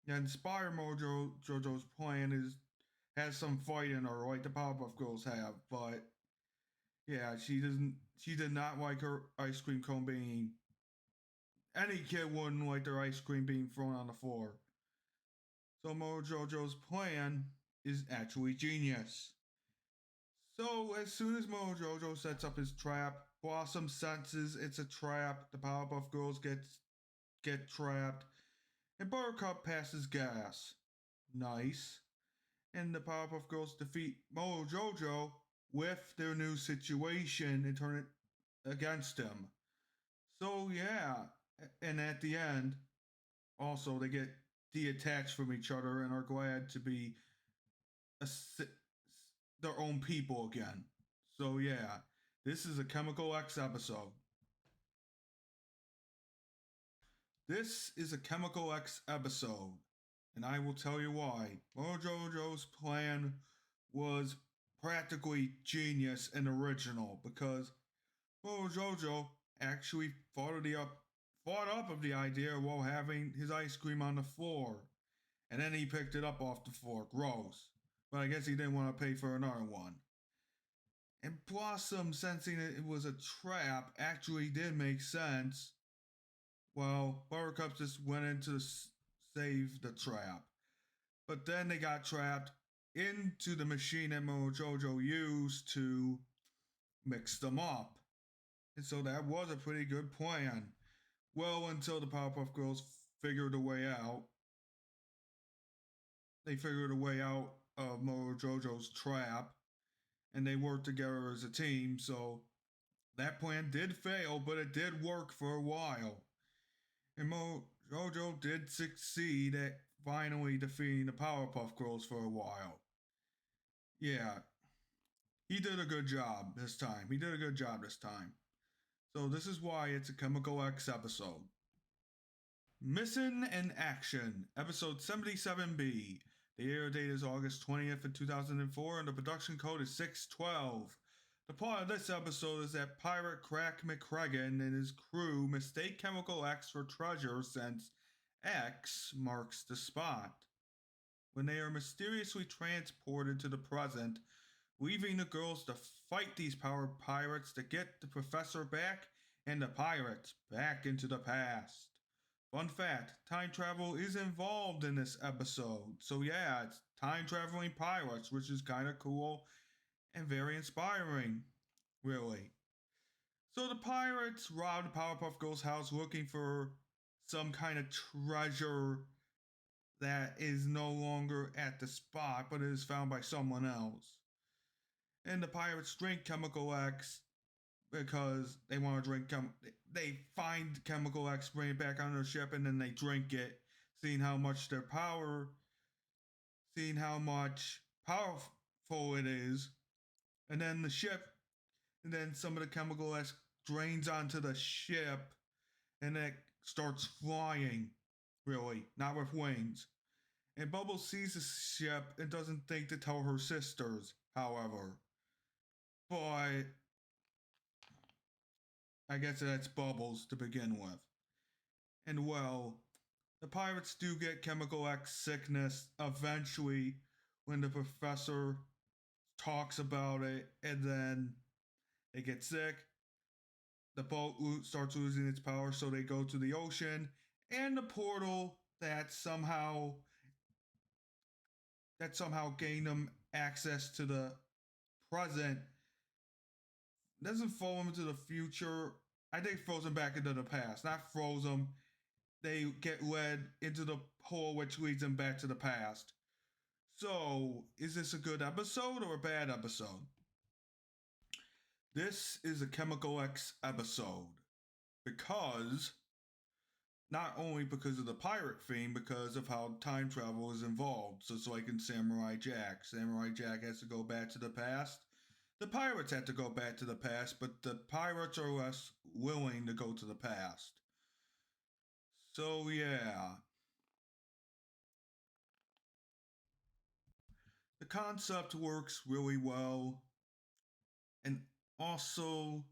that inspired Mojo's plan has some fight in her, like the Powerpuff Girls have, but yeah, she did not like her ice cream cone being. Any kid wouldn't like their ice cream being thrown on the floor. So Mojo's plan is actually genius. So as soon as Mojo sets up his trap, Blossom senses it's a trap. The Powerpuff Girls get trapped, and Buttercup passes gas. Nice. And the Powerpuff Girls defeat Mojo with their new situation and turn it against him. So yeah, and at the end, also they get detached from each other and are glad to be a, their own people again. So yeah, this is a Chemical X episode. This is a Chemical X episode, and I will tell you why. Mojo's plan was practically genius and original because Mojo actually thought up of the idea while having his ice cream on the floor, and then he picked it up off the floor. Gross. But I guess he didn't want to pay for another one. And Blossom, sensing it was a trap, actually did make sense. Well, Buttercup just went in to save the trap. But then they got trapped into the machine that Mojo used to mix them up. And so that was a pretty good plan. Well, until the Powerpuff Girls figured a way out. They figured a way out of Mojo's trap, and they worked together as a team, so that plan did fail, but it did work for a while. And Mojo did succeed at finally defeating the Powerpuff Girls for a while. Yeah, he did a good job this time. So this is why it's a Chemical X episode. Mizzen in Action, episode 77B. The air date is August 20th of 2004, and the production code is 612. The plot of this episode is that pirate Crack McCracken and his crew mistake Chemical X for treasure since X marks the spot. When they are mysteriously transported to the present, leaving the girls to fight these power pirates to get the professor back and the pirates back into the past. Fun fact, time travel is involved in this episode. So yeah, it's time traveling pirates, which is kind of cool and very inspiring, really. So the pirates robbed Powerpuff Girls' house looking for some kind of treasure that is no longer at the spot, but is found by someone else. And the pirates drink Chemical X because they want to drink. They find Chemical X, bring it back on their ship, and then they drink it, seeing how much their power, seeing how much powerful it is, and then the ship, and then some of the Chemical X drains onto the ship, and it starts flying. Really, not with wings. And Bubbles sees the ship and doesn't think to tell her sisters, however. But I guess that's Bubbles to begin with. And well, the pirates do get Chemical X sickness eventually when the professor talks about it, and then they get sick. The boat starts losing its power, so they go to the ocean, and the portal that somehow gained them access to the present doesn't throw them into the future. I think throws them back into the past, not froze them. They get led into the hole which leads them back to the past. So, is this a good episode or a bad episode? This is a Chemical X episode because not only because of the pirate theme, because of how time travel is involved. So it's like in Samurai Jack. Samurai Jack has to go back to the past. The pirates have to go back to the past, but the pirates are less willing to go to the past. So yeah. The concept works really well. And also,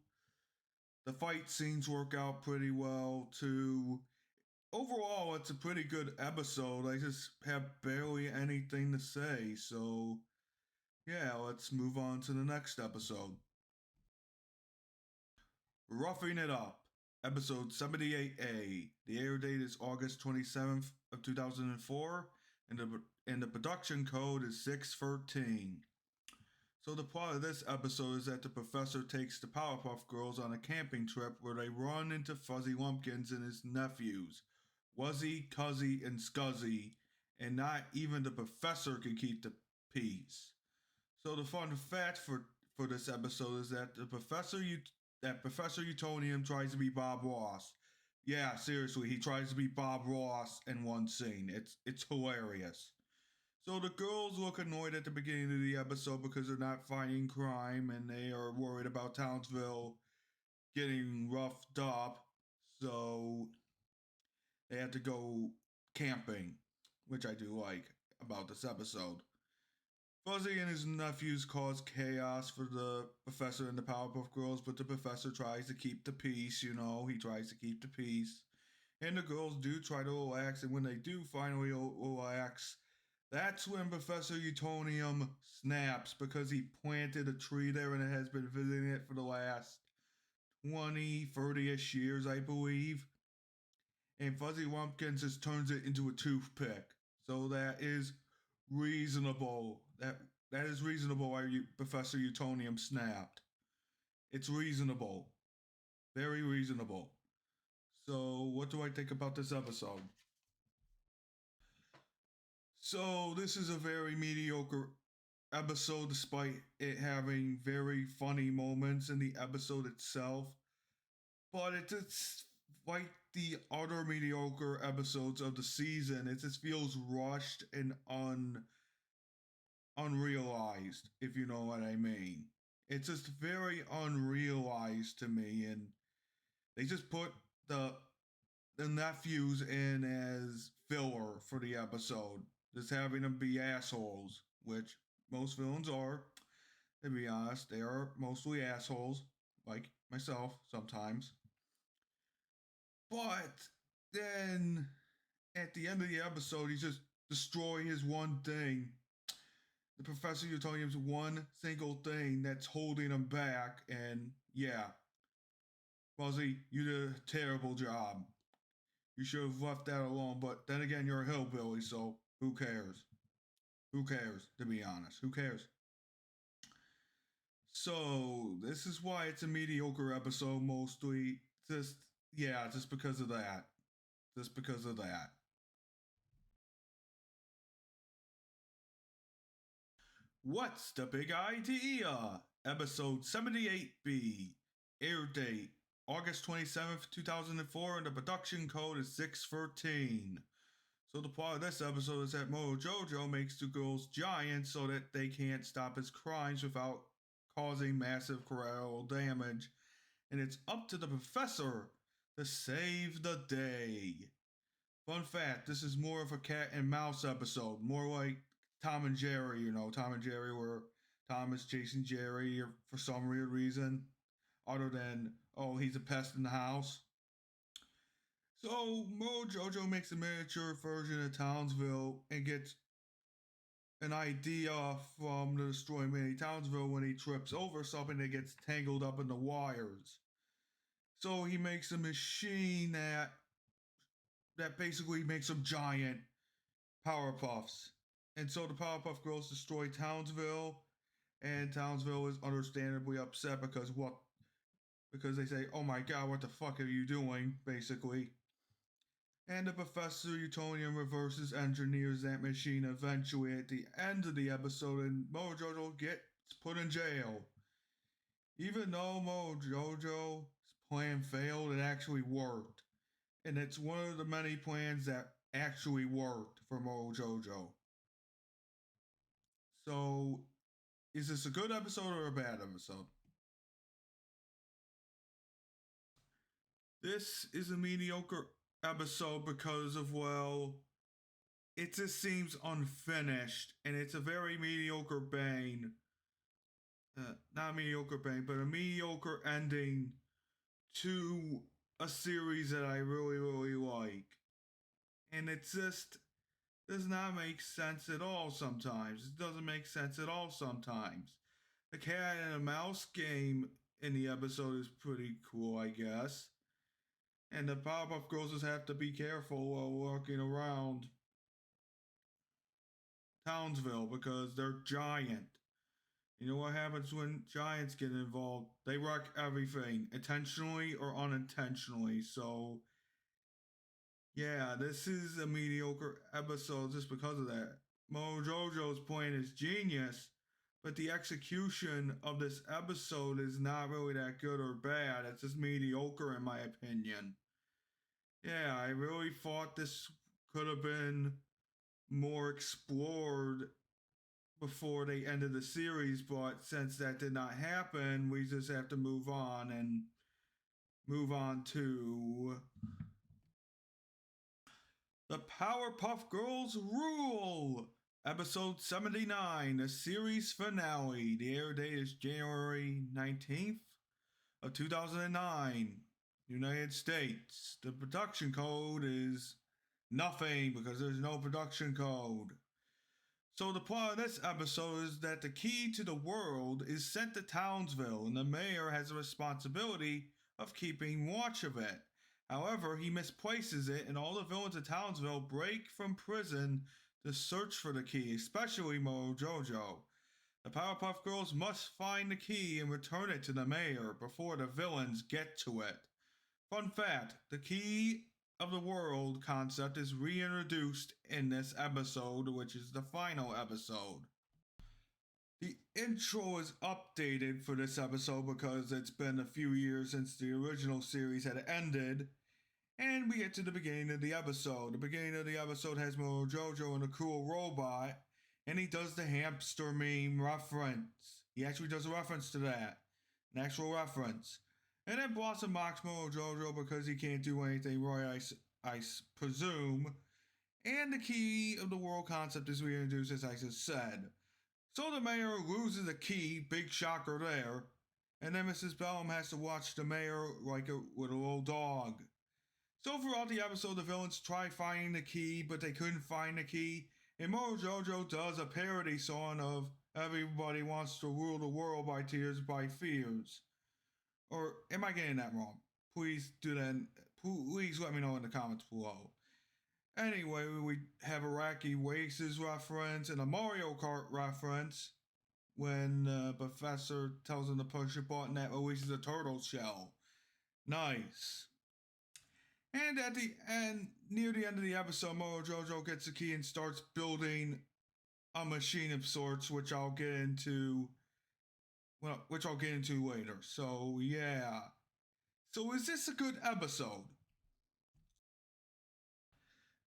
the fight scenes work out pretty well too. Overall, it's a pretty good episode. I just have barely anything to say. So, yeah, let's move on to the next episode. Roughing It Up, episode 78A. The air date is August 27th of 2004, and the production code is 613. So the plot of this episode is that the professor takes the Powerpuff Girls on a camping trip where they run into Fuzzy Lumpkins and his nephews, Wuzzy, Cuzzy, and Scuzzy, and not even the professor can keep the peace. So the fun fact for this episode is that Professor Utonium tries to be Bob Ross. Yeah, seriously, he tries to be Bob Ross in one scene. It's hilarious. So the girls look annoyed at the beginning of the episode because they're not fighting crime and they are worried about Townsville getting roughed up. So they have to go camping, which I do like about this episode. Fuzzy and his nephews cause chaos for the professor and the Powerpuff Girls, but the professor tries to keep the peace, he tries to keep the peace. And the girls do try to relax, and when they do finally relax, that's when Professor Utonium snaps because he planted a tree there and it has been visiting it for the last 20, 30-ish years, I believe. And Fuzzy Lumpkins just turns it into a toothpick. So that is reasonable. That is reasonable why Professor Utonium snapped. It's reasonable. Very reasonable. So what do I think about this episode? So this is a very mediocre episode despite it having very funny moments in the episode itself. But it's like the other mediocre episodes of the season. It just feels rushed and unrealized, if you know what I mean. It's just very unrealized to me, and they just put the nephews in as filler for the episode, just having them be assholes, which most villains are. To be honest, they are mostly assholes, like myself sometimes. But then at the end of the episode, he just destroy his one thing. The professor, you're telling him one single thing that's holding him back, and yeah, Fuzzy, you did a terrible job. You should have left that alone, but then again, you're a hillbilly, so who cares? Who cares, to be honest? Who cares? So, this is why it's a mediocre episode mostly. Just because of that. Just because of that. What's the Big Idea? Episode 78B. Air date August 27th, 2004, and the production code is 613. So the plot of this episode is that Mojojo makes the girls giant so that they can't stop his crimes without causing massive collateral damage. And it's up to the professor to save the day. Fun fact, this is more of a cat and mouse episode, more like Tom and Jerry, Tom and Jerry where Tom is chasing Jerry for some weird reason, other than, oh, he's a pest in the house. So Mojojo makes a miniature version of Townsville and gets an idea from the Destroy Mini Townsville when he trips over something that gets tangled up in the wires. So he makes a machine that basically makes them giant Powerpuffs. And so the Powerpuff Girls destroy Townsville, and Townsville is understandably upset because they say, oh my god, what the fuck are you doing, basically. And the Professor Utonium reverses engineers that machine eventually at the end of the episode, and Mojojo gets put in jail. Even though Mojojo's plan failed, it actually worked. And it's one of the many plans that actually worked for Mojojo. So, is this a good episode or a bad episode? This is a mediocre episode because of, well, it just seems unfinished, and it's a very mediocre bane. Not mediocre bane, but a mediocre ending to a series that I really, really like. And it just does not make sense at all sometimes. It doesn't make sense at all sometimes. The cat and a mouse game in the episode is pretty cool, I guess. And the Powerpuff Girls just have to be careful while walking around Townsville because they're giant. You know what happens when giants get involved? They wreck everything, intentionally or unintentionally. So, yeah, this is a mediocre episode just because of that. Mojojo's plan is genius, but the execution of this episode is not really that good or bad. It's just mediocre in my opinion. Yeah, I really thought this could have been more explored before they ended the series, but since that did not happen, we just have to move on to the Powerpuff Girls Rule, episode 79, the series finale. The air date is January 19th of 2009, United States. The production code is nothing because there's no production code. So the plot of this episode is that the key to the world is sent to Townsville, and the mayor has a responsibility of keeping watch of it. However, he misplaces it, and all the villains of Townsville break from prison to search for the key, especially Mojojo. The Powerpuff Girls must find the key and return it to the mayor before the villains get to it. Fun fact, the key of the world concept is reintroduced in this episode, which is the final episode. The intro is updated for this episode because it's been a few years since the original series had ended, and we get to the beginning of the episode. The beginning of the episode has Mojojo and a cool robot, and he does the hamster meme reference. He actually does a reference to that, an actual reference. And then Blossom mocks Mojojo because he can't do anything right, I presume. And the key of the world concept is reintroduced, as I just said. So the mayor loses a key, big shocker there, and then Mrs. Bellum has to watch the mayor like a little dog. So throughout the episode, the villains try finding the key, but they couldn't find the key. And Mojojo does a parody song of "Everybody Wants to Rule the World by Tears by Fears." Or am I getting that wrong? Please do that. Please let me know in the comments below. Anyway, we have a Wacky Races reference and a Mario Kart reference when Professor tells him to push a button that releases a turtle shell. Nice. And at the end, near the end of the episode, Mojojo gets the key and starts building a machine of sorts, which I'll get into later. So yeah. So is this a good episode?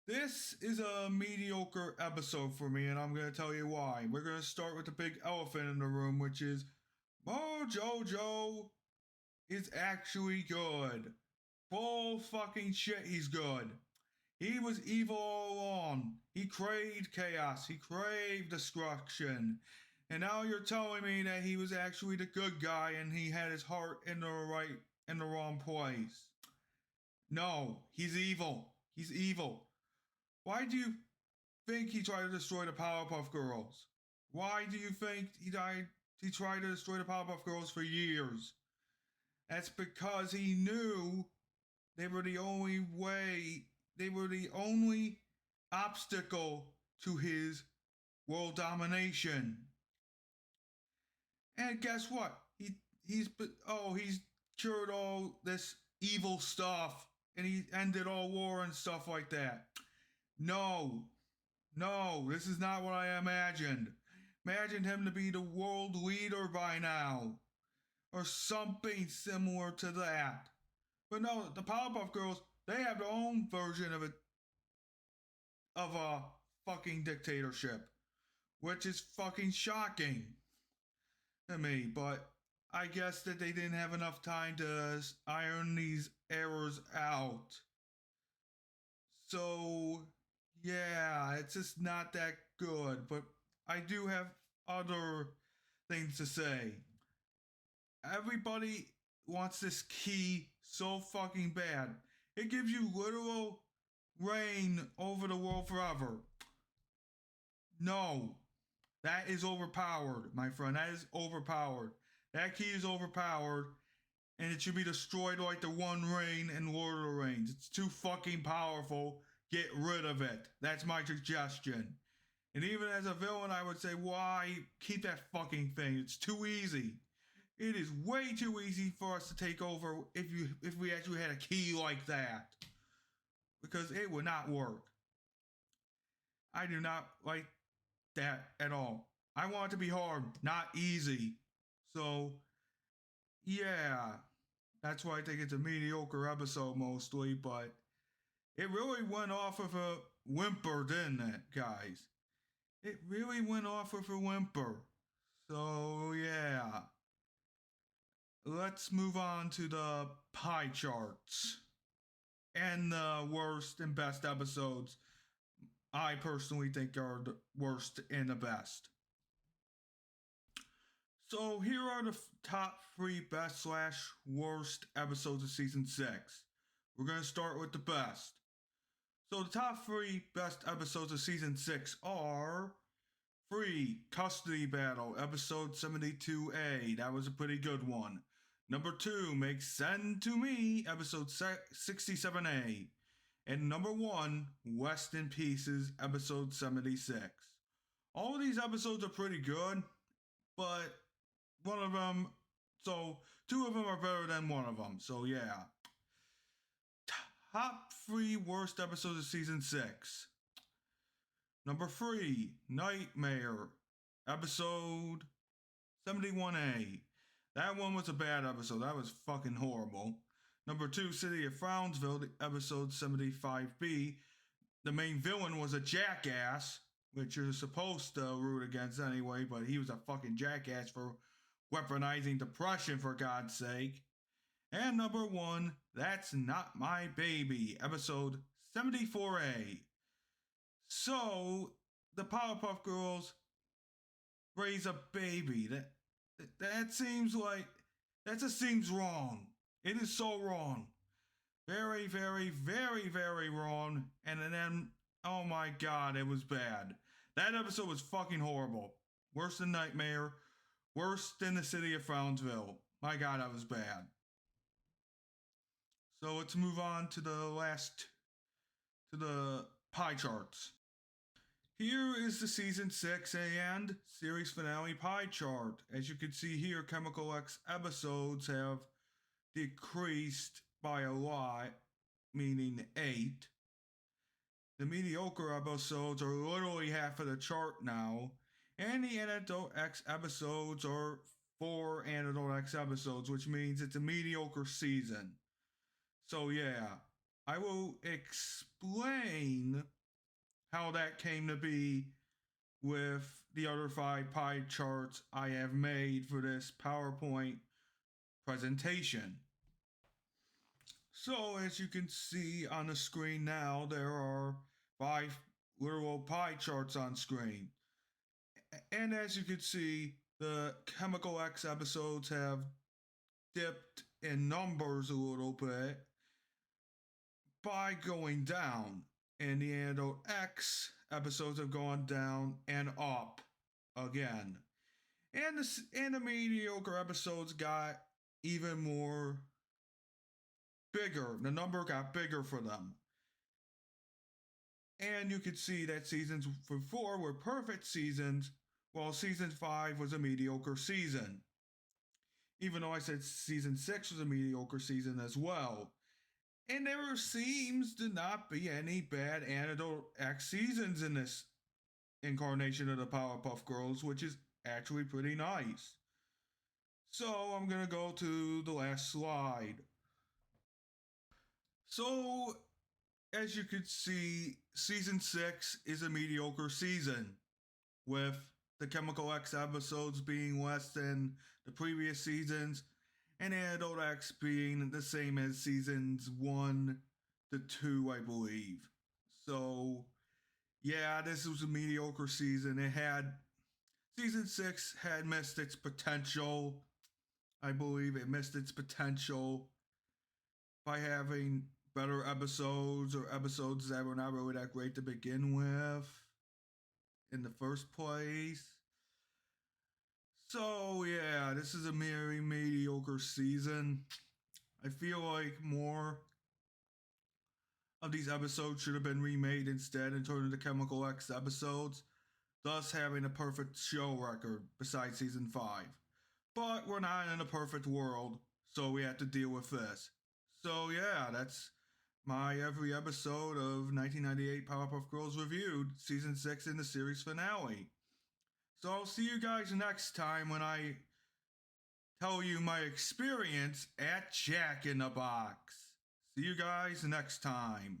This is a mediocre episode for me, and I'm going to tell you why. We're going to start with the big elephant in the room, which is Mojojo is actually good. Full fucking shit, he's good. He was evil all along. He craved chaos. He craved destruction. And now you're telling me that he was actually the good guy and he had his heart in the wrong place. No, he's evil. He's evil. Why do you think he tried to destroy the Powerpuff Girls? Why do you think he tried to destroy the Powerpuff Girls for years? That's because he knew they were the only obstacle to his world domination. And guess what? He's cured all this evil stuff and he ended all war and stuff like that. No, this is not what I imagined. Imagined him to be the world leader by now, or something similar to that. But no, the Powerpuff Girls, they have their own version of a fucking dictatorship, which is fucking shocking to me. But I guess that they didn't have enough time to iron these errors out. So yeah, it's just not that good. But I do have other things to say. Everybody wants this key so fucking bad. It gives you literal reign over the world forever. No, that is overpowered, my friend. That is overpowered. That key is overpowered, and it should be destroyed like the One Ring in Lord of the Rings. It's too fucking powerful. Get rid of it. That's my suggestion. And even as a villain, I would say, why keep that fucking thing? It's too easy. It is way too easy for us to take over if we actually had a key like that. Because it would not work. I do not like that at all. I want it to be hard, not easy. So, yeah. That's why I think it's a mediocre episode mostly, but it really went off of a whimper, didn't it, guys? It really went off of a whimper. So, yeah. Let's move on to the pie charts and the worst and best episodes I personally think are the worst and the best. So here are the top 3 best / worst episodes of season 6. We're going to start with the best. So the top 3 best episodes of season 6 are Free Custody Battle, episode 72A. That was a pretty good one. Number 2, Makes Sense to Me, episode 67A. And number 1, West in Pieces, episode 76. All of these episodes are pretty good, but two of them are better than one of them. So yeah. Top 3 worst episodes of season 6. Number 3, Nightmare, episode 71A. That one was a bad episode. That was fucking horrible. Number 2, City of Frownsville, episode 75B. The main villain was a jackass, which you're supposed to root against anyway, but he was a fucking jackass for weaponizing depression, for God's sake. And number 1, That's Not My Baby, episode 74A. So, the Powerpuff Girls raise a baby. That seems like that just seems wrong. It is so wrong. Very, very, very, very wrong. And then, oh my god, it was bad. That episode was fucking horrible. Worse than Nightmare. Worse than the city of Frownsville. My god, that was bad. So let's move on to the pie charts. Here is the season 6 and series finale pie chart. As you can see here, Chemical X episodes have decreased by a lot, meaning 8. The mediocre episodes are literally half of the chart now, and the Antidote X episodes are 4 Antidote X episodes, which means it's a mediocre season. So yeah, I will explain how that came to be with the other 5 pie charts I have made for this PowerPoint presentation. So as you can see on the screen now, there are 5 literal pie charts on screen. And as you can see, the Chemical X episodes have dipped in numbers a little bit by going down. And the Antidote X episodes have gone down and up again. And the mediocre episodes got even more bigger. The number got bigger for them. And you could see that seasons 4 were perfect seasons, while season 5 was a mediocre season. Even though I said season 6 was a mediocre season as well. And there seems to not be any bad Antidote X seasons in this incarnation of the Powerpuff Girls, which is actually pretty nice. So I'm gonna go to the last slide. So, as you could see, season 6 is a mediocre season, with the Chemical X episodes being less than the previous seasons, and Antidote X being the same as seasons 1 to 2, I believe. So, yeah, this was a mediocre season. Season 6 had missed its potential. I believe it missed its potential by having better episodes, or episodes that were not really that great to begin with in the first place. So yeah, this is a very mediocre season. I feel like more of these episodes should have been remade instead and turned into Chemical X episodes, thus having a perfect show record besides season 5. But we're not in a perfect world, so we have to deal with this. So yeah, that's my every episode of 1998 Powerpuff Girls Reviewed, season 6 in the series finale. So I'll see you guys next time when I tell you my experience at Jack in the Box. See you guys next time.